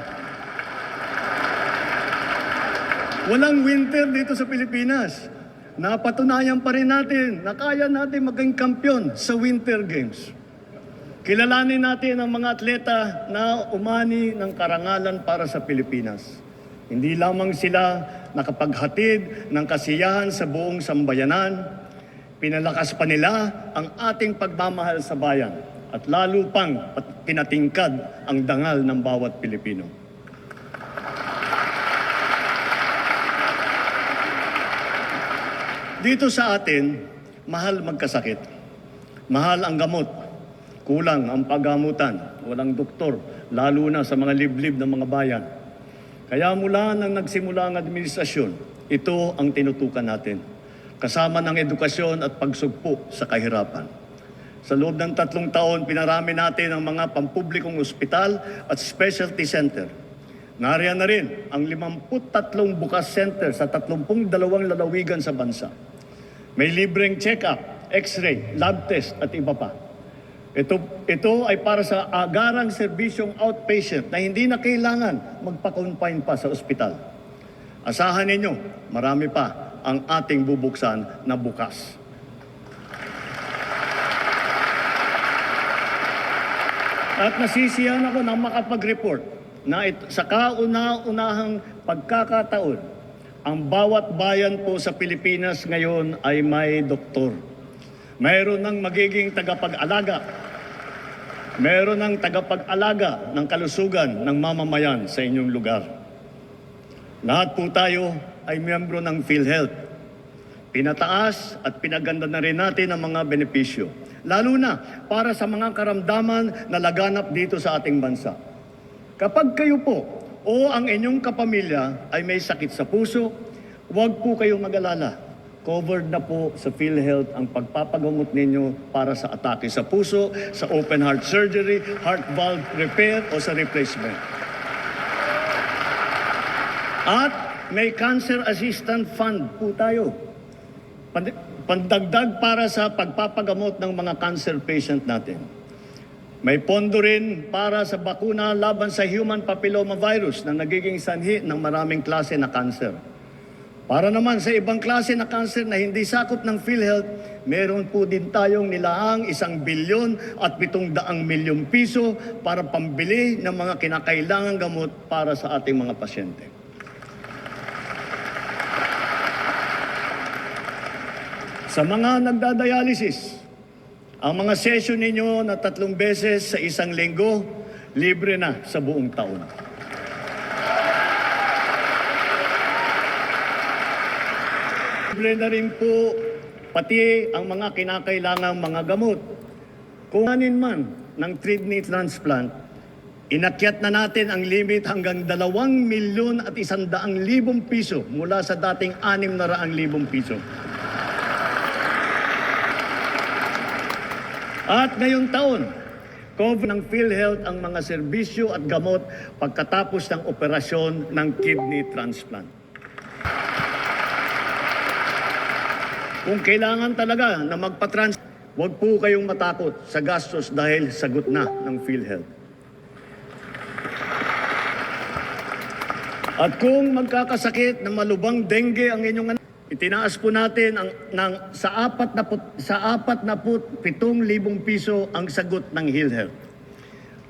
walang winter dito sa Pilipinas. Napatunayan pa rin natin na kaya natin maging kampyon sa Winter Games. Kilalanin natin ang mga atleta na umani ng karangalan para sa Pilipinas. Hindi lamang sila nakapaghatid ng kasiyahan sa buong sambayanan, pinalakas pa nila ang ating pagmamahal sa bayan at lalo pang pinatingkad ang dangal ng bawat Pilipino. Dito sa atin, mahal magkasakit. Mahal ang gamot. Kulang ang paggamutan. Walang doktor, lalo na sa mga liblib ng mga bayan. Kaya mula nang nagsimula ang administrasyon, ito ang tinutukan natin. Kasama ng edukasyon at pagsugpo sa kahirapan. Sa loob ng 3 taon, pinarami natin ang mga pampublikong ospital at specialty center. Nariyan na rin ang 53 bukas center sa 32 lalawigan sa bansa. May libreng check-up, x-ray, lab test at iba pa. Ito ay para sa agarang serbisyong outpatient na hindi na kailangan magpa-confine pa sa ospital. Asahan ninyo, marami pa ang ating bubuksan na bukas. At nasisiyahan ako na makapag-report na sa kauna-unahang pagkakataon, ang bawat bayan po sa Pilipinas ngayon ay may doktor. Mayroon ng magiging tagapag-alaga. Mayroon ng tagapag-alaga ng kalusugan ng mamamayan sa inyong lugar. Lahat po tayo ay miyembro ng PhilHealth. Pinataas at pinaganda na rin natin ang mga benepisyo, lalo na para sa mga karamdaman na laganap dito sa ating bansa. Kapag kayo po o ang inyong kapamilya ay may sakit sa puso, huwag po kayong mag-alala. Covered na po sa PhilHealth ang pagpapagamot ninyo para sa atake sa puso, sa open heart surgery, heart valve repair o sa replacement. At may Cancer Assistance Fund po tayo. Pandagdag para sa pagpapagamot ng mga cancer patient natin. May pondo rin para sa bakuna laban sa human papilloma virus na nagiging sanhi ng maraming klase na cancer. Para naman sa ibang klase na cancer na hindi sakop ng PhilHealth, meron po din tayong nilaang 1 bilyon at 700 milyong piso para pambili ng mga kinakailangang gamot para sa ating mga pasyente. Sa mga nagdadialysis, ang mga session ninyo na 3 beses sa isang linggo, libre na sa buong taon. Libre na rin po pati ang mga kinakailangang mga gamot. Kung anin man ng kidney transplant, inakyat na natin ang limit hanggang 2,100,000 piso mula sa dating 600,000 piso. At ngayong taon, cover ng PhilHealth ang mga serbisyo at gamot pagkatapos ng operasyon ng kidney transplant. Kung kailangan talaga na magpa-transplant, huwag po kayong matakot sa gastos dahil sagot na ng PhilHealth. At kung magkakasakit na malubang dengue ang inyong anak, itinaas po natin sa 47,000 piso ang sagot ng PhilHealth.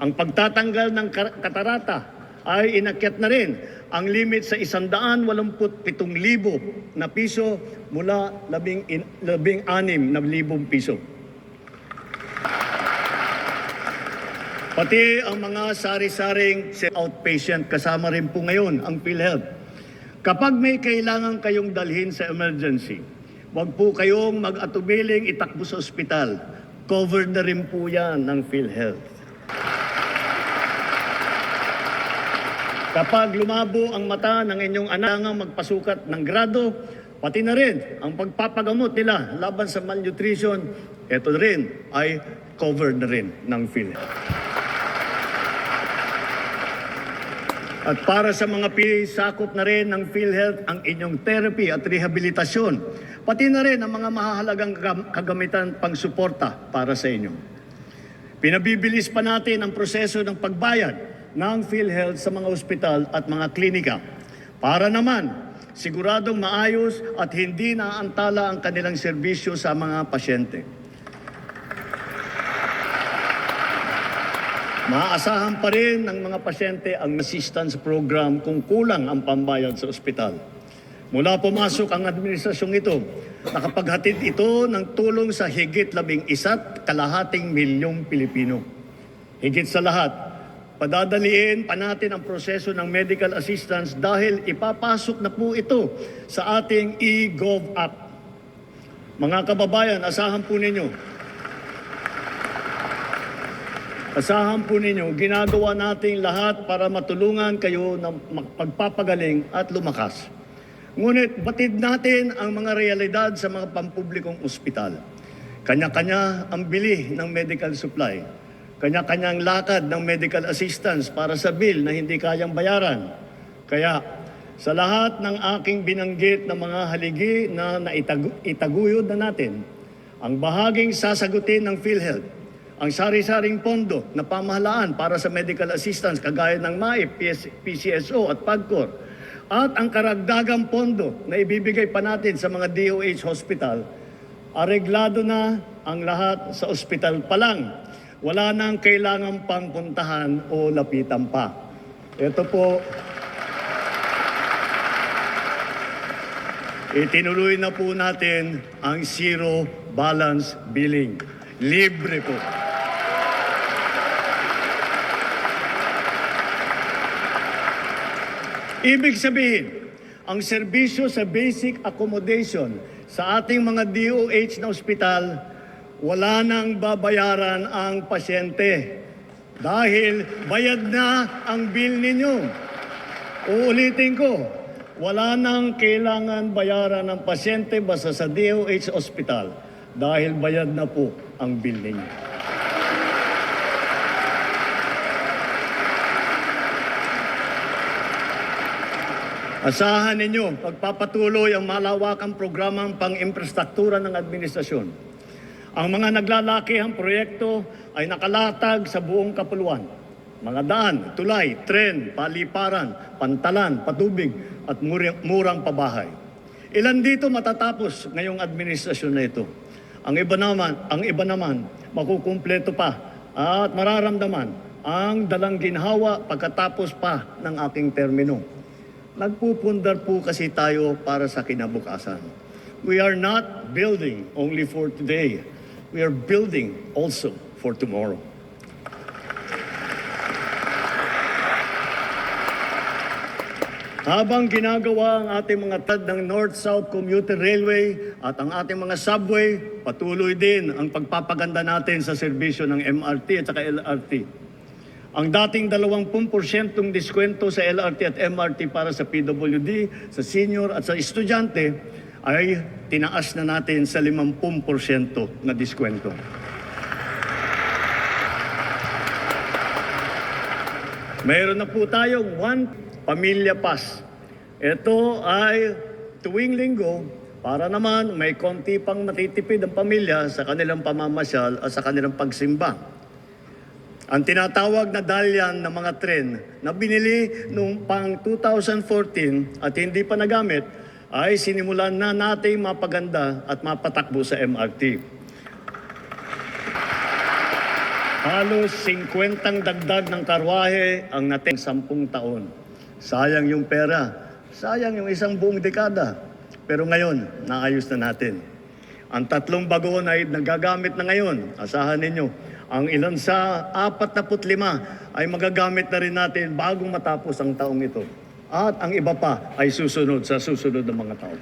Ang pagtatanggal ng katarata ay inakyat na rin ang limit sa 187,000 na piso mula 16,000 piso. Pati ang mga sari-saring outpatient kasama rin po ngayon ang PhilHealth. Kapag may kailangan kayong dalhin sa emergency, huwag po kayong mag-atubiling itakbo sa ospital. Covered na rin po yan ng PhilHealth. Kapag lumabo ang mata ng inyong anak ang magpasukat ng grado, pati na rin ang pagpapagamot nila laban sa malnutrition, ito rin ay covered na rin ng PhilHealth. At para sa mga sakop na rin ng PhilHealth ang inyong therapy at rehabilitasyon, pati na rin ang mga mahahalagang kagamitan pang suporta para sa inyo. Pinabibilis pa natin ang proseso ng pagbayad ng PhilHealth sa mga ospital at mga klinika para naman siguradong maayos at hindi naantala ang kanilang serbisyo sa mga pasyente. Maaasahan pa rin ng mga pasyente ang assistance program kung kulang ang pambayad sa ospital. Mula pumasok ang administrasyong ito, nakapaghatid ito ng tulong sa higit 11.5 milyong Pilipino. Higit sa lahat, padadaliin pa natin ang proseso ng medical assistance dahil ipapasok na po ito sa ating eGov app. Mga kababayan, asahan po ninyo, ginagawa natin lahat para matulungan kayo na magpapagaling at lumakas. Ngunit batid natin ang mga realidad sa mga pampublikong ospital. Kanya-kanya ang bili ng medical supply. Kanya-kanyang lakad ng medical assistance para sa bill na hindi kayang bayaran. Kaya sa lahat ng aking binanggit na mga haligi na itaguyod na natin, ang bahaging sasagutin ng PhilHealth, ang sari-saring pondo na pamahalaan para sa medical assistance kagaya ng MAIP, PCSO at PAGCOR, At ang karagdagang pondo na ibibigay pa natin sa mga DOH hospital, areglado na ang lahat sa ospital pa lang. Wala nang kailangan pang puntahan o lapitan pa. Ito po, itinuloy na po natin ang zero balance billing. Libre po. Ibig sabihin, ang serbisyo sa basic accommodation sa ating mga DOH na ospital, wala nang babayaran ang pasyente dahil bayad na ang bill ninyo. Uulitin ko, wala nang kailangan bayaran ng pasyente basta sa DOH ospital dahil bayad na po ang bill ninyo. Asahan ninyo, pagpapatuloy ang malawakang programang pang-infrastruktura ng administrasyon. Ang mga naglalakihang proyekto ay nakalatag sa buong kapuluan. Mga daan, tulay, tren, paliparan, pantalan, patubig at murang pabahay. Ilan dito matatapos ngayong administrasyon na ito. Ang iba naman makukumpleto pa at mararamdaman ang dalang ginhawa pagkatapos pa ng aking termino. Nagpupundar po kasi tayo para sa kinabukasan. We are not building only for today. We are building also for tomorrow. Habang ginagawa ang ating mga tad ng North-South Commuter Railway at ang ating mga subway, patuloy din ang pagpapaganda natin sa serbisyo ng MRT at saka LRT. Ang dating 20% diskwento sa LRT at MRT para sa PWD, sa senior at sa estudyante ay tinaas na natin sa 50% na diskwento. Mayroon na po tayong One Pamilya Pass. Ito ay tuwing linggo para naman may konti pang matitipid ang pamilya sa kanilang pamamasyal at sa kanilang pagsimba. Ang tinatawag na dalyan ng mga tren na binili noong pang 2014 at hindi pa nagamit ay sinimulan na nating mapaganda at mapatakbo sa MRT. Halos 50 dagdag ng karwahe ang nating 10 taon. Sayang yung pera, sayang yung isang buong dekada. Pero ngayon, naayos na natin. Ang 3 bagon ay nagagamit na ngayon. Asahan ninyo. Ang ilan sa 45 ay magagamit na rin natin bago matapos ang taong ito. At ang iba pa ay susunod sa susunod na mga taon.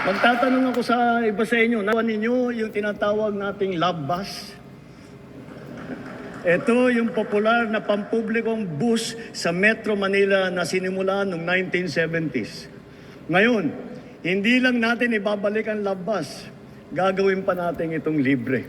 Magtatanong ako sa iba sa inyo, nawan ninyo yung tinatawag nating love bus? Ito yung popular na pampublikong bus sa Metro Manila na sinimulan noong 1970s. Ngayon, hindi lang natin ibabalik ang love bus. Gagawin pa natin itong libre.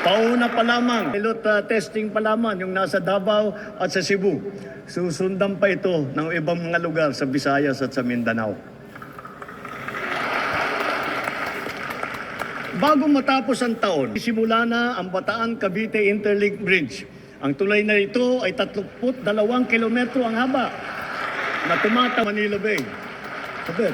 Pauna pa lamang, pilot testing pa lamang yung nasa Davao at sa Cebu. Susundan pa ito ng ibang mga lugar sa Visayas at sa Mindanao. Bago matapos ang taon, simula na ang Bataan-Cavite Interlink Bridge. Ang tulay na ito ay 32 kilometro ang haba na tumata Manila Bay. Sabit.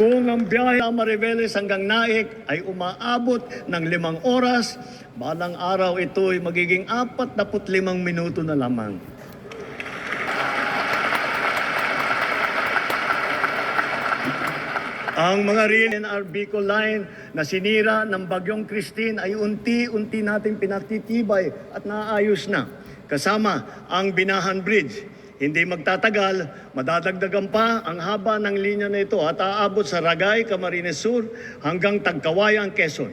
Kung ang biyahe sa Mariveles hanggang Naik ay umaabot ng 5 oras, balang araw ito ay magiging 45 minuto na lamang. Ang mga rail NR Bicol Line na sinira ng Bagyong Christine ay unti-unti nating pinatitibay at naayos na. Kasama ang Binahan Bridge. Hindi magtatagal, madadagdagan pa ang haba ng linya na ito at aabot sa Ragay, Camarines Sur hanggang Tagkawayan, Quezon.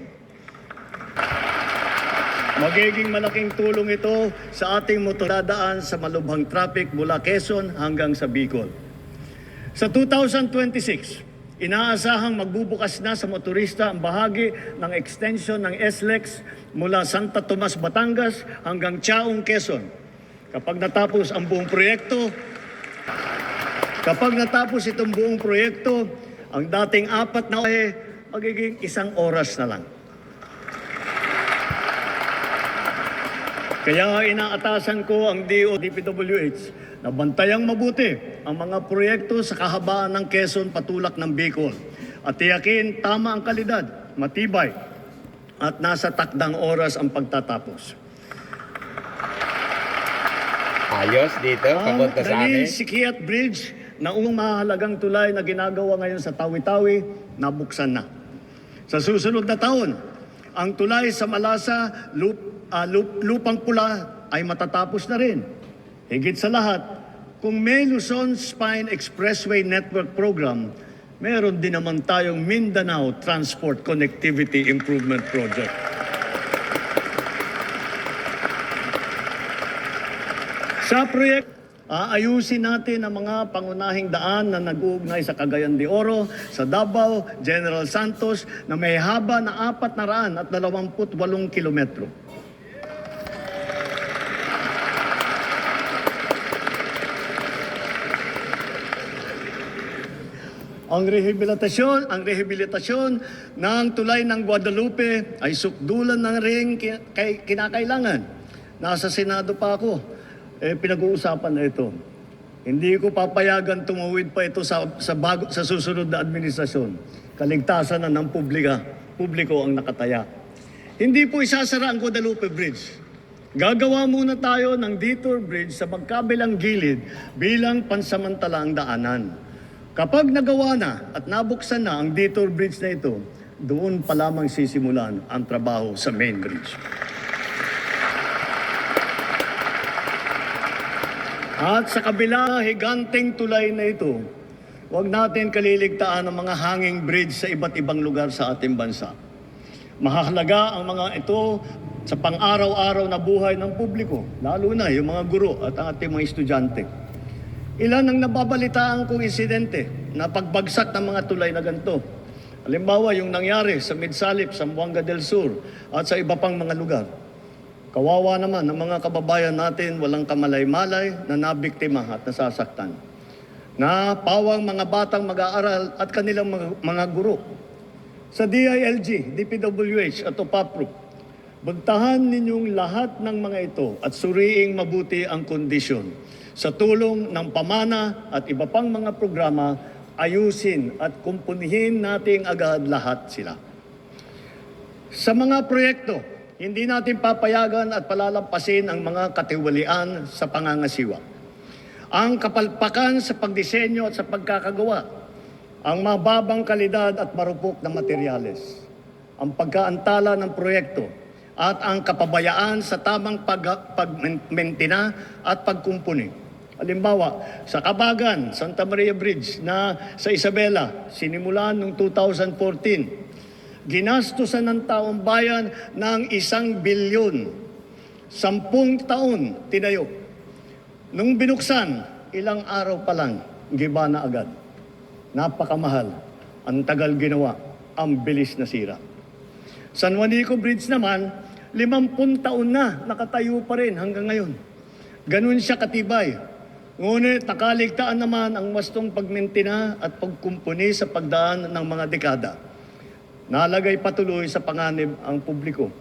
Magiging malaking tulong ito sa ating motoradaan sa malubhang traffic mula Quezon hanggang sa Bicol. Sa 2026, inaasahang magbubukas na sa motorista ang bahagi ng extension ng SLEX mula Santa Tomas, Batangas hanggang Chaong, Quezon. Kapag natapos itong buong proyekto, ang dating 4 na magiging 1 oras na lang. Kaya inaatasan ko ang DPWH na bantayang mabuti ang mga proyekto sa kahabaan ng Quezon patulak ng Bicol at tiyakin tama ang kalidad, matibay at nasa takdang oras ang pagtatapos. Ayos dito, Ang papunta sa amin. Sikiat Bridge na mahalagang tulay na ginagawa ngayon sa Tawi-Tawi, nabuksan na. Sa susunod na taon, ang tulay sa Malasa, Lupang Pula ay matatapos na rin. Higit sa lahat, kung may Luzon Spine Expressway Network Program, meron din naman tayong Mindanao Transport Connectivity Improvement Project. Sa proyekto, aayusin natin ang mga pangunahing daan na nag-uugnay sa Cagayan de Oro, sa Davao, General Santos na may haba na 428 kilometro. Ang rehabilitasyon ng tulay ng Guadalupe ay sukdulan ng ring kinakailangan. Nasa Senado pa ako. Pinag-uusapan na ito. Hindi ko papayagan tumawid pa ito sa susunod na administrasyon. Kaligtasan na ng publiko ang nakataya. Hindi po isasara ang Guadalupe Bridge. Gagawa muna tayo ng detour bridge sa magkabilang gilid bilang pansamantalaang daanan. Kapag nagawa na at nabuksan na ang detour bridge na ito, doon pa lamang sisimulan ang trabaho sa main bridge. At sa kabila higanteng tulay na ito, huwag natin kaliligtaan ang mga hanging bridge sa iba't ibang lugar sa ating bansa. Mahalaga ang mga ito sa pang-araw-araw na buhay ng publiko, lalo na yung mga guro at ang ating mga estudyante. Ilan ang nababalitaan kong insidente na pagbagsak ng mga tulay na ganito. Halimbawa, yung nangyari sa Midsalip, Zamboanga del Sur at sa iba pang mga lugar. Kawawa naman ang mga kababayan natin walang kamalay-malay na nabiktima at nasasaktan. Na pawang mga batang mag-aaral at kanilang mga guro. Sa DILG, DPWH at OPAPRO, buntahan ninyong lahat ng mga ito at suriing mabuti ang kondisyon. Sa tulong ng pamana at iba pang mga programa, ayusin at kumpunihin nating agad lahat sila. Sa mga proyekto, hindi natin papayagan at palalampasin ang mga katiwalian sa pangangasiwa. Ang kapalpakan sa pagdisenyo at sa pagkakagawa, ang mababang kalidad at marupok na materyales, ang pagkaantala ng proyekto, at ang kapabayaan sa tamang pagmentina at pagkumpuni. Halimbawa, sa Kabagan, Santa Maria Bridge na sa Isabela, sinimulan noong 2014, ginastusan ng taong bayan ng 1 bilyon. 10 taon tinayo. Nung binuksan, ilang araw pa lang, giba na agad. Napakamahal. Ang tagal ginawa. Ang bilis na sira. San Juanico Bridge naman, 50 taon na nakatayo pa rin hanggang ngayon. Ganun siya katibay. Ngunit nakaligtaan naman ang wastong pagmentina at pagkumpuni sa pagdaan ng mga dekada. Nalagay patuloy sa panganib ang publiko.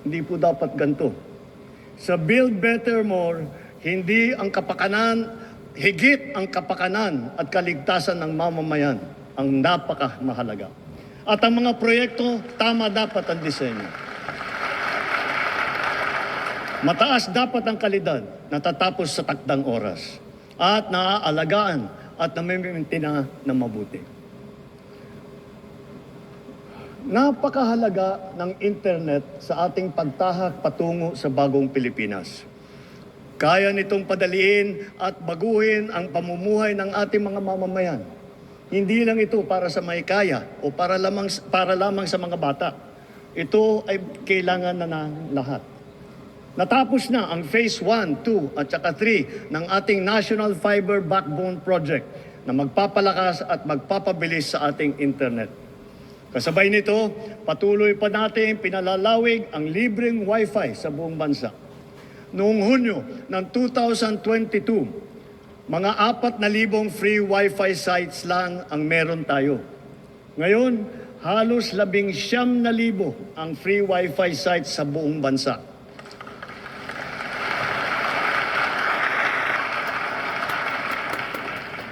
Hindi po dapat ganito. Sa Build Better More, hindi ang kapakanan, higit ang kapakanan at kaligtasan ng mamamayan ang napakamahalaga. At ang mga proyekto, tama dapat ang disenyo. Mataas dapat ang kalidad, natatapos sa takdang oras, at naaalagaan at namimintina ng mabuti. Napakahalaga ng internet sa ating pagtahak patungo sa bagong Pilipinas. Kaya nitong padaliin at baguhin ang pamumuhay ng ating mga mamamayan. Hindi lang ito para sa may kaya o para lamang sa mga bata. Ito ay kailangan na ng lahat. Natapos na ang Phase 1, 2 at saka 3 ng ating National Fiber Backbone Project na magpapalakas at magpapabilis sa ating internet. Kasabay nito, patuloy pa natin pinalalawig ang libreng Wi-Fi sa buong bansa. Noong Hunyo ng 2022, mga 4,000 free Wi-Fi sites lang ang meron tayo. Ngayon, halos 19,000 ang free wifi sites sa buong bansa.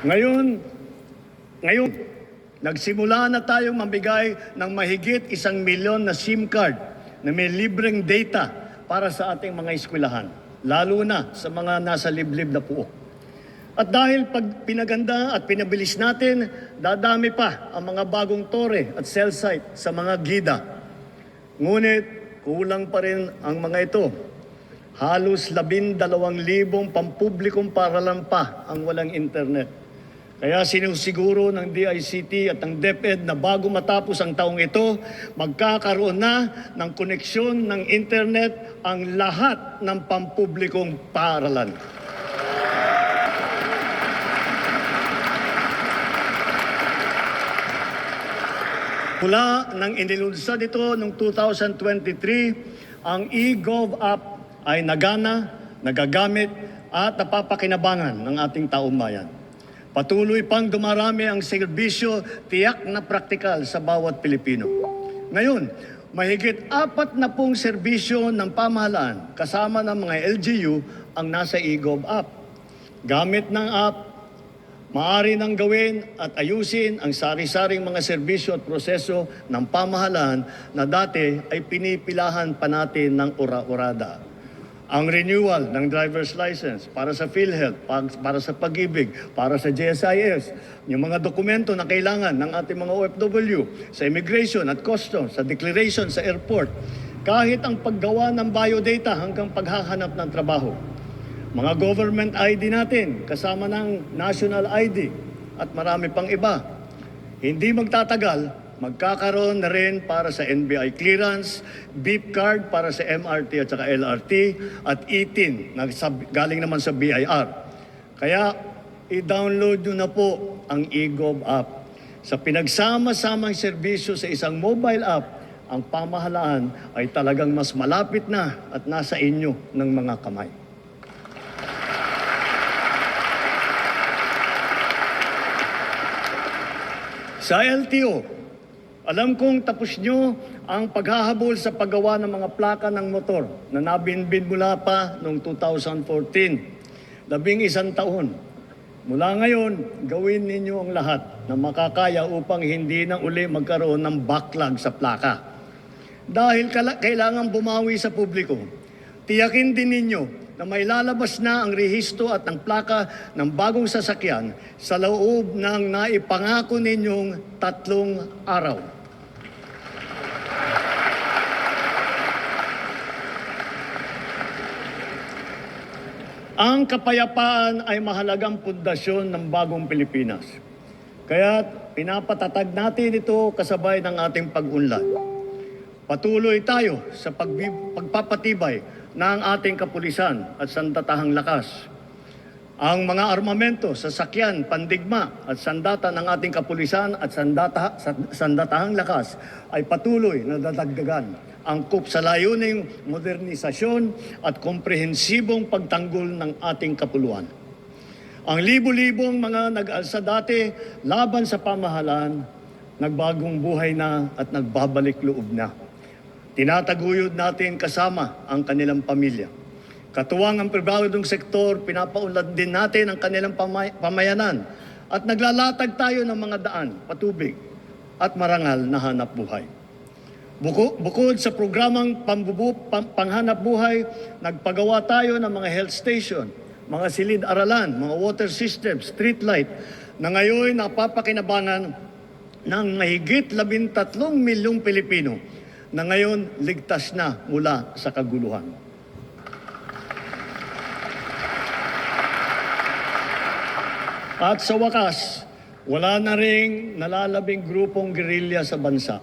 Ngayon, nagsimula na tayong mamigay ng mahigit 1 milyon na SIM card na may libreng data para sa ating mga eskwelahan, lalo na sa mga nasa liblib na puok. At dahil pag pinaganda at pinabilis natin, dadami pa ang mga bagong tore at cell site sa mga gida. Ngunit kulang pa rin ang mga ito. Halos 12,000 pampublikong paaralan pa ang walang internet. Kaya sinusiguro ng DICT at ng DepEd na bago matapos ang taong ito, magkakaroon na ng koneksyon ng internet ang lahat ng pampublikong paaralan. Mula nang inilunsad ito noong 2023, ang eGov app ay nagana, nagagamit at napapakinabangan ng ating taong bayan. Patuloy pang dumarami ang serbisyo tiyak na praktikal sa bawat Pilipino. Ngayon, mahigit 40 serbisyo ng pamahalaan kasama ng mga LGU ang nasa eGov app. Gamit ng app, maaari nang gawin at ayusin ang sari-saring mga serbisyo at proseso ng pamahalaan na dati ay pinipilahan pa natin ng ura-urada. Ang renewal ng driver's license para sa PhilHealth, para sa Pag-ibig, para sa GSIS, yung mga dokumento na kailangan ng ating mga OFW, sa immigration at customs, sa declaration sa airport, kahit ang paggawa ng biodata hanggang paghahanap ng trabaho. Mga government ID natin, kasama ng national ID at marami pang iba. Hindi magtatagal, magkakaroon na rin para sa NBI clearance, beep card para sa MRT at saka LRT, at e-TIN na galing naman sa BIR. Kaya i-download nyo na po ang eGov app. Sa pinagsama-samang serbisyo sa isang mobile app, ang pamahalaan ay talagang mas malapit na at nasa inyo ng mga kamay. Sa LTO, alam kong tapos nyo ang paghahabol sa paggawa ng mga plaka ng motor na nabinbin mula pa noong 2014. 11 taon. Mula ngayon, gawin ninyo ang lahat na makakaya upang hindi na uli magkaroon ng backlog sa plaka. Dahil kailangan bumawi sa publiko, tiyakin din ninyo na may lalabas na ang rehistro at ang plaka ng bagong sasakyan sa loob ng naipangako ninyong 3 araw. Ang kapayapaan ay mahalagang pundasyon ng bagong Pilipinas. Kaya pinapatatag natin ito kasabay ng ating pag-unlad. Patuloy tayo sa pagpapatibay ng ating kapulisan at sandatahang lakas. Ang mga armamento, sasakyan, pandigma at sandata ng ating kapulisan at sandatahang lakas ay patuloy na dadagdagan, angkop sa layuning modernisasyon at komprehensibong pagtanggol ng ating kapuluan. Ang libo-libong mga nag-alsa dati laban sa pamahalaan, nagbagong buhay na at nagbabalik loob na. Tinataguyod natin kasama ang kanilang pamilya. Katuwang ang pribadong sektor, pinapaunlad din natin ang kanilang pamayanan at naglalatag tayo ng mga daan, patubig at marangal na hanap buhay. Bukod sa programang panghanap buhay, nagpagawa tayo ng mga health station, mga silid-aralan, mga water system, street light, na ngayon napapakinabangan ng mahigit 13 milyong Pilipino na ngayon ligtas na mula sa kaguluhan. At sa wakas, wala na ring nalalabing grupong gerilya sa bansa.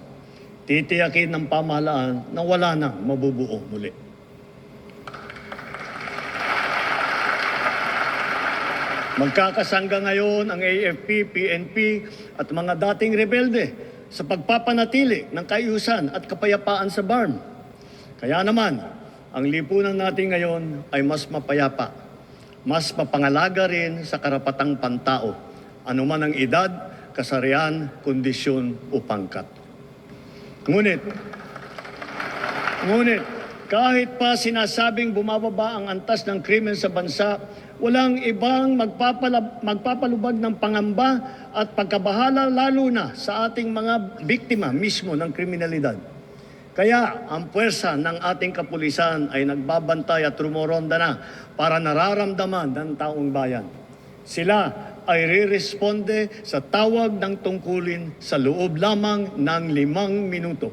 Titiyakin ng pamahalaan na wala nang mabubuo muli. Magkakasangga ngayon ang AFP, PNP at mga dating rebelde sa pagpapanatili ng kaayusan at kapayapaan sa BARM. Kaya naman, ang lipunan natin ngayon ay mas mapayapa, mas mapangalaga rin sa karapatang pantao, anuman ang edad, kasarian, kondisyon o pangkat. Ngunit, kahit pa sinasabing bumababa ang antas ng krimen sa bansa, walang ibang magpapalubag ng pangamba at pagkabahala lalo na sa ating mga biktima mismo ng kriminalidad. Kaya ang puwersa ng ating kapulisan ay nagbabantay at rumoronda na para nararamdaman ng taong bayan. Sila ay re-responde sa tawag ng tungkulin sa loob lamang ng 5 minuto.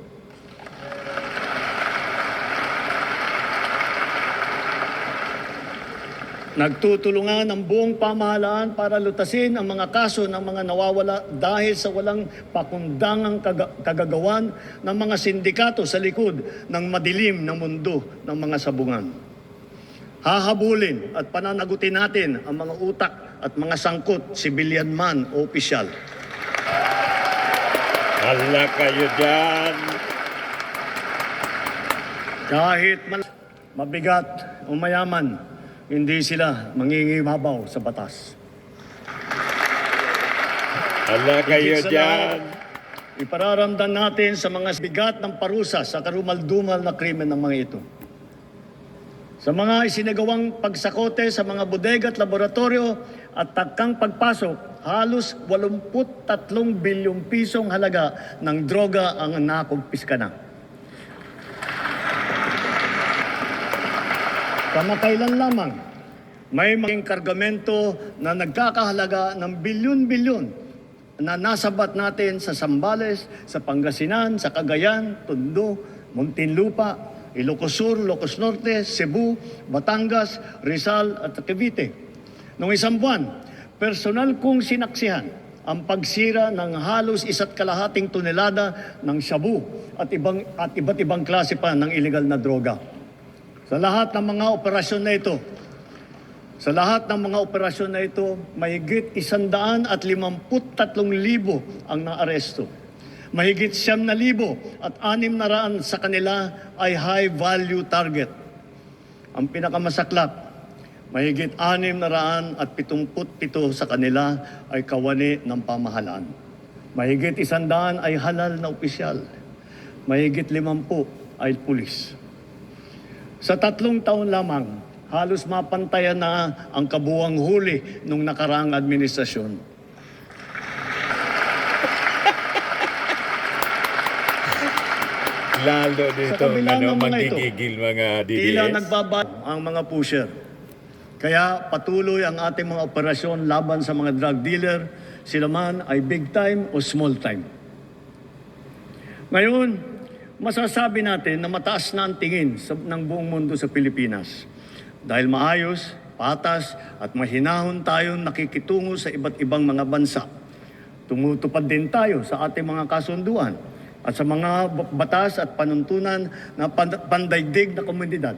Nagtutulungan ang buong pamahalaan para lutasin ang mga kaso ng mga nawawala dahil sa walang pakundangang kagagawan ng mga sindikato sa likod ng madilim na mundo ng mga sabungan. Hahabulin at pananagutin natin ang mga utak at mga sangkot, sibilyan man o opisyal. Hala kayo dyan! Kahit mabigat o mayaman, hindi sila mangingibabaw sa batas. Hala kayo Higit sa lahat, ipararamdam natin sa mga bigat ng parusa sa karumal-dumal na krimen ng mga ito. Sa mga isinagawang pagsakote sa mga bodega at laboratorio at tagkang pagpasok, halos 83 bilyong pisong halaga ng droga ang nakumpiska na. Kamakailan lamang, may maging kargamento na nagkakahalaga ng bilyon-bilyon na nasabat natin sa Zambales, sa Pangasinan, sa Cagayan, Tondo, Muntinlupa, Ilocos Sur, Ilocos Norte, Cebu, Batangas, Rizal at Cavite. Noong isang buwan, personal kong sinaksihan ang pagsira ng halos 1.5 tonelada ng shabu at iba't ibang klase pa ng illegal na droga. Sa lahat ng mga operasyon na ito, mahigit 153,000 ang naaresto. Mahigit 9,000 at 600 sa kanila ay high-value target. Ang pinakamasaklap, mahigit 677 sa kanila ay kawani ng pamahalaan. Mahigit 100 ay halal na opisyal. Mahigit 50 ay pulis. Sa 3 taon lamang, halos mapantayan na ang kabuwang huli nung nakaraang administrasyon. Lalo dito, kabila ng mga ito, manggigigil mga DDS. Tila nagbabago ang mga pusher. Kaya patuloy ang ating mga operasyon laban sa mga drug dealer, sila man ay big time o small time. Ngayon, masasabi natin na mataas na ang tingin ng buong mundo sa Pilipinas. Dahil maayos, patas at mahinahon tayong nakikitungo sa iba't ibang mga bansa. Tumutupad din tayo sa ating mga kasunduan at sa mga batas at panuntunan na pandaigdig na komunidad.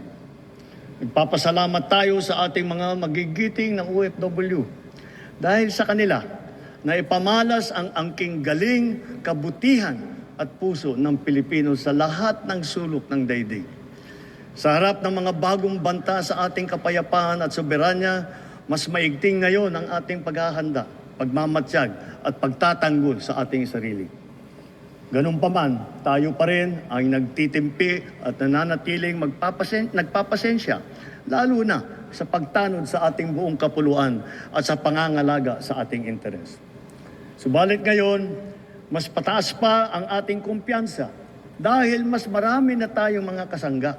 Nagpapasalamat tayo sa ating mga magigiting ng OFW dahil sa kanila na ipamalas ang angking galing, kabutihan at puso ng Pilipino sa lahat ng sulok ng daigdig. Sa harap ng mga bagong banta sa ating kapayapaan at soberanya, mas maigting ngayon ang ating paghahanda, pagmamatsyag at pagtatanggol sa ating sarili. Ganun pa man, tayo pa rin ang nagtitimpi at nananatiling nagpapasensya, lalo na sa pagtanod sa ating buong kapuluan at sa pangangalaga sa ating interes. Subalit ngayon, mas pataas pa ang ating kumpiyansa dahil mas marami na tayong mga kasangga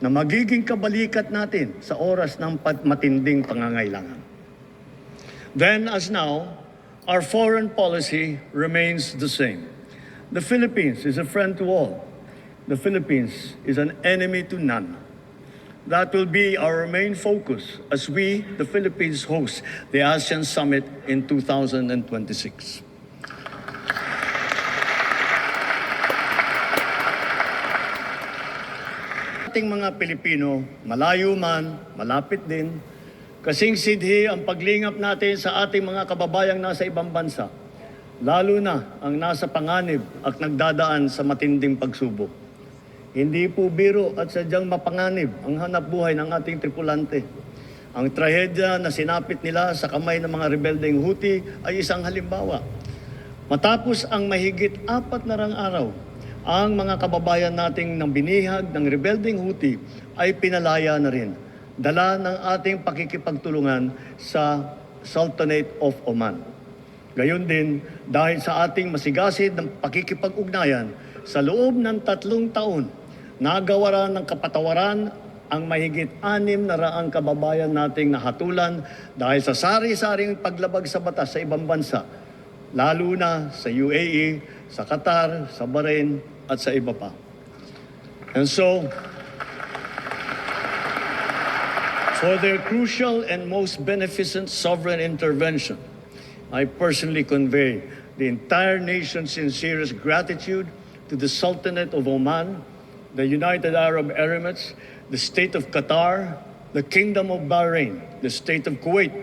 na magiging kabalikat natin sa oras ng matinding pangangailangan. Then as now, our foreign policy remains the same. The Philippines is a friend to all. The Philippines is an enemy to none. That will be our main focus as we, the Philippines, host the ASEAN Summit in 2026. Ating mga Pilipino, malayo man, malapit din, kasing sidhi ang paglingap natin sa ating mga kababayang nasa ibang bansa, lalo na ang nasa panganib at nagdadaan sa matinding pagsubok. Hindi po biro at sadyang mapanganib ang hanap buhay ng ating tripulante. Ang trahedya na sinapit nila sa kamay ng mga rebeldeng Houthi ay isang halimbawa. Matapos ang mahigit 4 na araw, ang mga kababayan nating nang binihag ng rebelding Houthi ay pinalaya na rin. Dala ng ating pakikipagtulungan sa Sultanate of Oman. Gayon din, dahil sa ating masigasig ng pakikipag-ugnayan, sa loob ng 3 taon, nagawaran ng kapatawaran ang mahigit 600 kababayan nating nahatulan dahil sa sari-saring paglabag sa batas sa ibang bansa, lalo na sa UAE, sa Qatar, sa Bahrain, at sa iba pa. And so, for their crucial and most beneficent sovereign intervention, I personally convey the entire nation's sincerest gratitude to the Sultanate of Oman, the United Arab Emirates, the State of Qatar, the Kingdom of Bahrain, the State of Kuwait,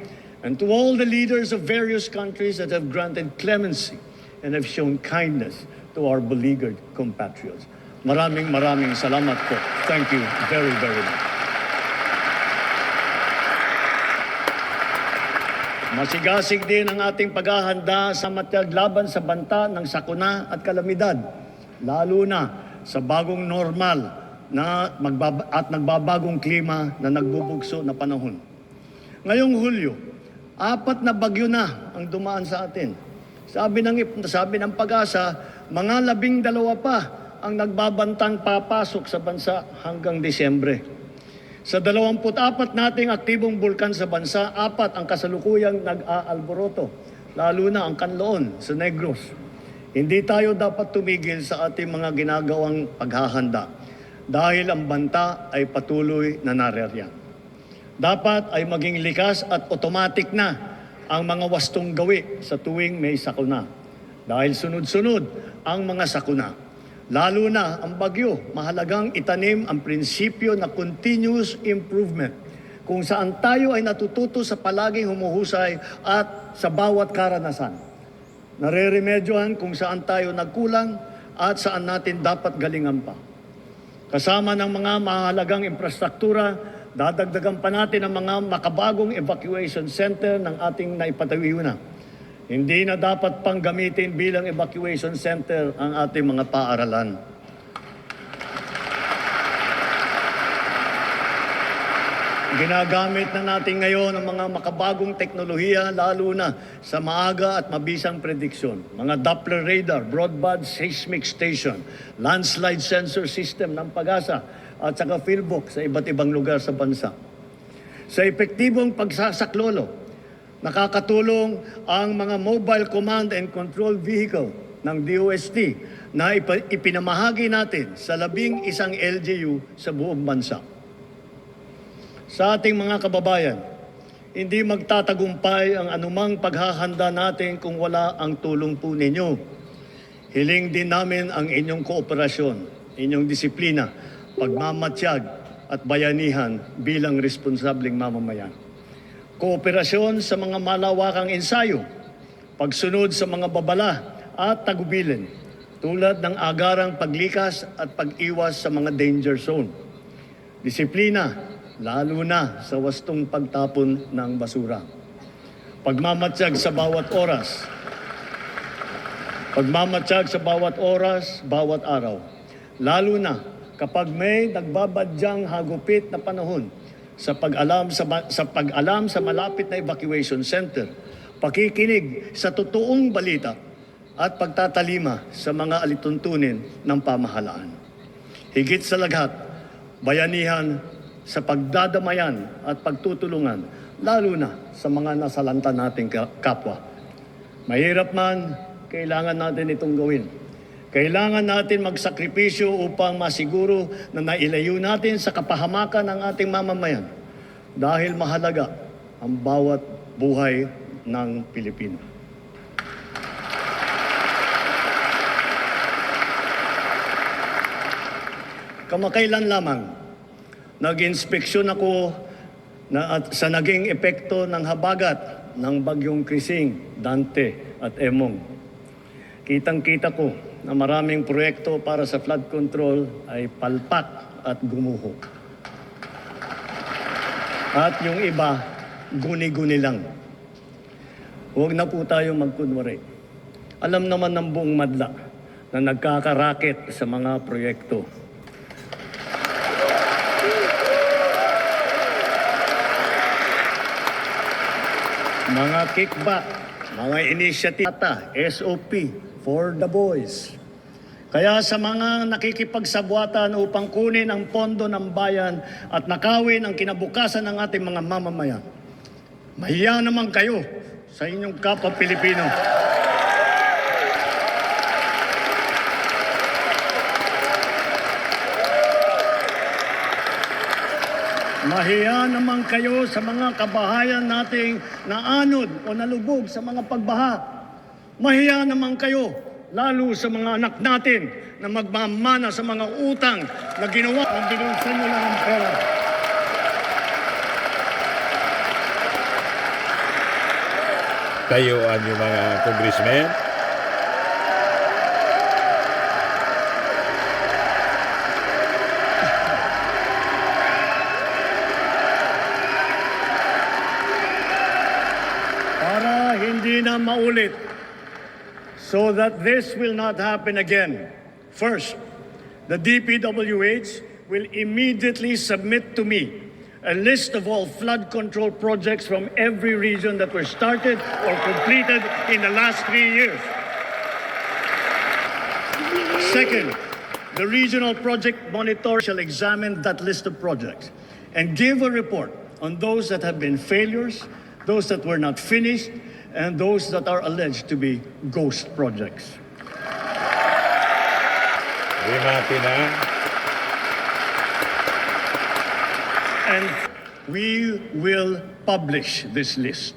and to all the leaders of various countries that have granted clemency and have shown kindness to our beleaguered compatriots. Maraming salamat po. Thank you very, very much. Masigasig din ang ating paghahanda sa matyag laban sa banta ng sakuna at kalamidad, lalo na sa bagong normal at nagbabagong klima na nagbubugso na panahon. Ngayong Hulyo, 4 na bagyo na ang dumaan sa atin. Sabi ng Pag-asa, mga 12 pa ang nagbabantang papasok sa bansa hanggang Disyembre. Sa 24 nating aktibong bulkan sa bansa, 4 ang kasalukuyang nag-aalboroto, lalo na ang Kanloon sa Negros. Hindi tayo dapat tumigil sa ating mga ginagawang paghahanda dahil ang banta ay patuloy na naririyan. Dapat ay maging likas at automatic na ang mga wastong gawi sa tuwing may sakuna. Dahil sunod-sunod ang mga sakuna. Lalo na ang bagyo, mahalagang itanim ang prinsipyo na continuous improvement kung saan tayo ay natututo sa palaging humuhusay at sa bawat karanasan. Nareremedyohan kung saan tayo nagkulang at saan natin dapat galingan pa. Kasama ng mga mahalagang infrastruktura, dadagdagan pa natin ang mga makabagong evacuation center ng ating naipatawiho na. Hindi na dapat pang gamitin bilang evacuation center ang ating mga paaralan. Ginagamit na natin ngayon ang mga makabagong teknolohiya lalo na sa maaga at mabisang prediksyon. Mga Doppler radar, broadband seismic station, landslide sensor system ng Pag-asa at saka fieldbook sa iba't ibang lugar sa bansa. Sa epektibong pagsasaklolo, nakakatulong ang mga mobile command and control vehicle ng DOST na ipinamahagi natin sa 11 LGU sa buong bansa. Sa ating mga kababayan, hindi magtatagumpay ang anumang paghahanda natin kung wala ang tulong po ninyo. Hiling din namin ang inyong kooperasyon, inyong disiplina, pagmamatsyag at bayanihan bilang responsableng mamamayan. Kooperasyon sa mga malawakang ensayo, pagsunod sa mga babala at tagubilin, tulad ng agarang paglikas at pag-iwas sa mga danger zone. Disiplina, lalo na sa wastong pagtapon ng basura. Pagmamatsyag sa bawat oras. Pagmamatsyag sa bawat oras, bawat araw. Lalo na kapag may nagbabadyang hagupit na panahon, sa pag-alam sa malapit na evacuation center, pakikinig sa totoong balita at pagtatalima sa mga alituntunin ng pamahalaan. Higit sa lahat, bayanihan sa pagdadamayan at pagtutulungan, lalo na sa mga nasalanta nating kapwa. Mahirap man, kailangan natin itong gawin. Kailangan natin magsakripisyo upang masiguro na nailayo natin sa kapahamakan ng ating mamamayan dahil mahalaga ang bawat buhay ng Pilipino. Kamakailan lamang, nag-inspeksyon ako sa naging epekto ng habagat ng bagyong Krising, Dante at Emong. Kitang-kita ko na maraming proyekto para sa flood control ay palpak at gumuho. At yung iba, guni-guni lang. Huwag na po tayo magkunwari. Alam naman ng buong madla na nagkakaraket sa mga proyekto. Mga kickback, mga inisyatiba, SOP for the boys. Kaya sa mga nakikipagsabwatan upang kunin ang pondo ng bayan at nakawin ang kinabukasan ng ating mga mamamayan, mahiya naman kayo sa inyong kapwa Pilipino. Mahiya naman kayo sa mga kabahayan nating naanod o nalubog sa mga pagbaha. Mahiya naman kayo, lalo sa mga anak natin na magmamana sa mga utang na ginawa ng binulsan nyo lang ng pera. Tayuan yung mga congressmen. Para hindi na maulit, so that this will not happen again. First, the DPWH will immediately submit to me a list of all flood control projects from every region that were started or completed in the last 3 years. Second, the regional project monitor shall examine that list of projects and give a report on those that have been failures, those that were not finished, and those that are alleged to be ghost projects. Rimati na. And we will publish this list.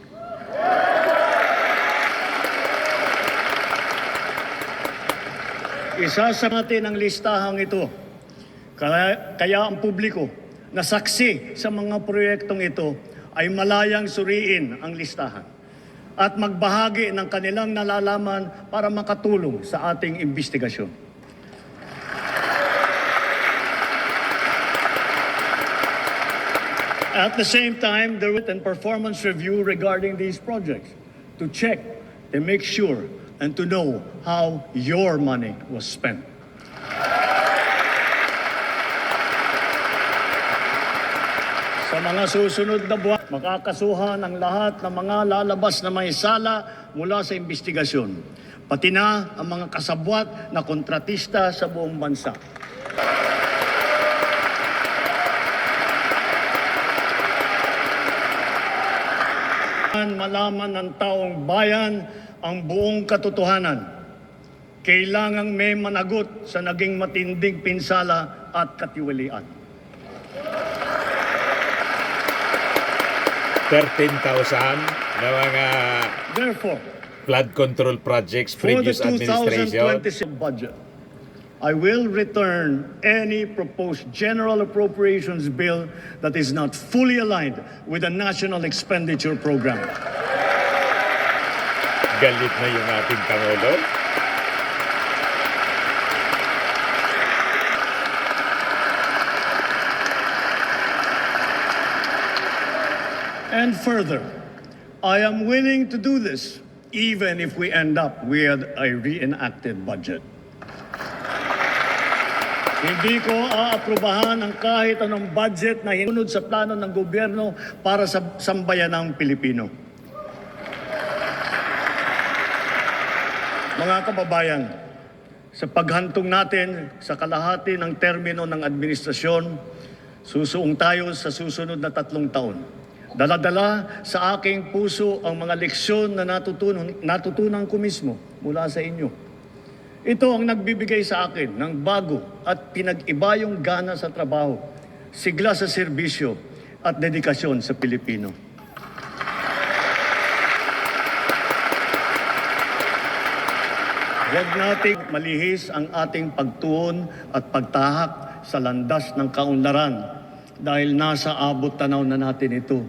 Isasa natin ang listahang ito. Kaya ang publiko na saksi sa mga proyektong ito ay malayang suriin ang listahan at magbahagi ng kanilang nalalaman para makatulong sa ating investigasyon. At the same time, there will be a performance review regarding these projects to check, to make sure, and to know how your money was spent. Sa mga susunod na buwan, makakasuhan ang lahat ng mga lalabas na may sala mula sa investigasyon, pati na ang mga kasabwat na kontratista sa buong bansa. Malaman ng taong bayan ang buong katotohanan. Kailangang may managot sa naging matinding pinsala at katiwalian. 13,000 na mga Therefore, flood control projects for the previous administration. 2026 budget, I will return any proposed general appropriations bill that is not fully aligned with the national expenditure program. Galit na yung ating Pangulo. And further, I am willing to do this even if we end up with a reenacted budget. Hindi ko aaprubahan ang kahit anong budget na hinunod sa plano ng gobyerno para sa sambayanang Pilipino. Mga kababayan, sa paghantong natin sa kalahati ng termino ng administrasyon, susuong tayo sa susunod na 3 taon. Dala-dala sa aking puso ang mga leksyon na natutunan ko mismo mula sa inyo. Ito ang nagbibigay sa akin ng bago at pinag-iba yung gana sa trabaho, sigla sa serbisyo at dedikasyon sa Pilipino. Huwag nating malihis ang ating pagtuon at pagtahak sa landas ng kaunlaran dahil nasa abot tanaw na natin ito.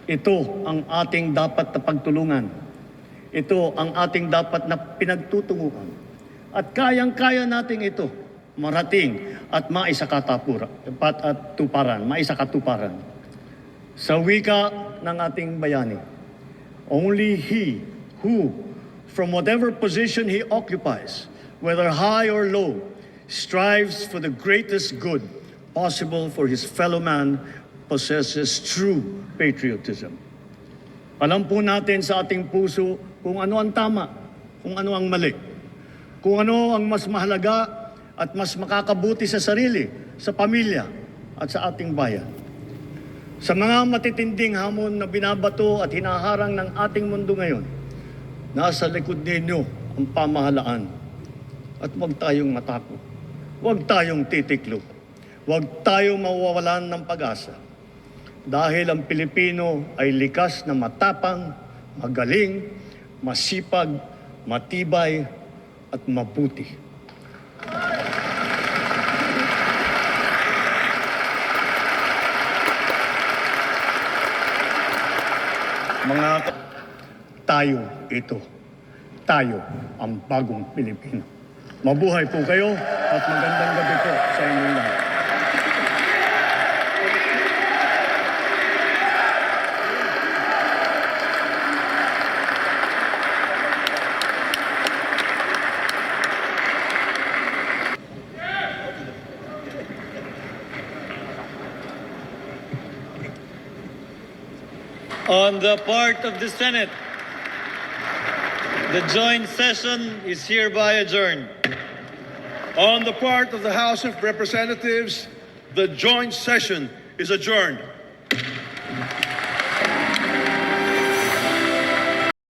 Ito ang ating dapat na pagtulungan. Ito ang ating dapat na pinagtutunguhan. At kayang-kaya natin ito marating at maisakatuparan. Sa wika ng ating bayani, only he who, from whatever position he occupies, whether high or low, strives for the greatest good possible for his fellow man, possesses true patriotism. Alam po natin sa ating puso kung ano ang tama, kung ano ang mali, kung ano ang mas mahalaga at mas makakabuti sa sarili, sa pamilya at sa ating bayan. Sa mga matitinding hamon na binabato at hinaharang ng ating mundo ngayon, nasa likod ninyo ang pamahalaan. At huwag tayong matakot. Huwag tayong titiklop. Huwag tayong mawawalan ng pag-asa. Dahil ang Pilipino ay likas na matapang, magaling, masipag, matibay, at mabuti. Mga tayo ito. Tayo ang bagong Pilipino. Mabuhay po kayo at magandang gabi po sa inyong lahat. On the part of the Senate, the joint session is hereby adjourned. On the part of the House of Representatives, the joint session is adjourned.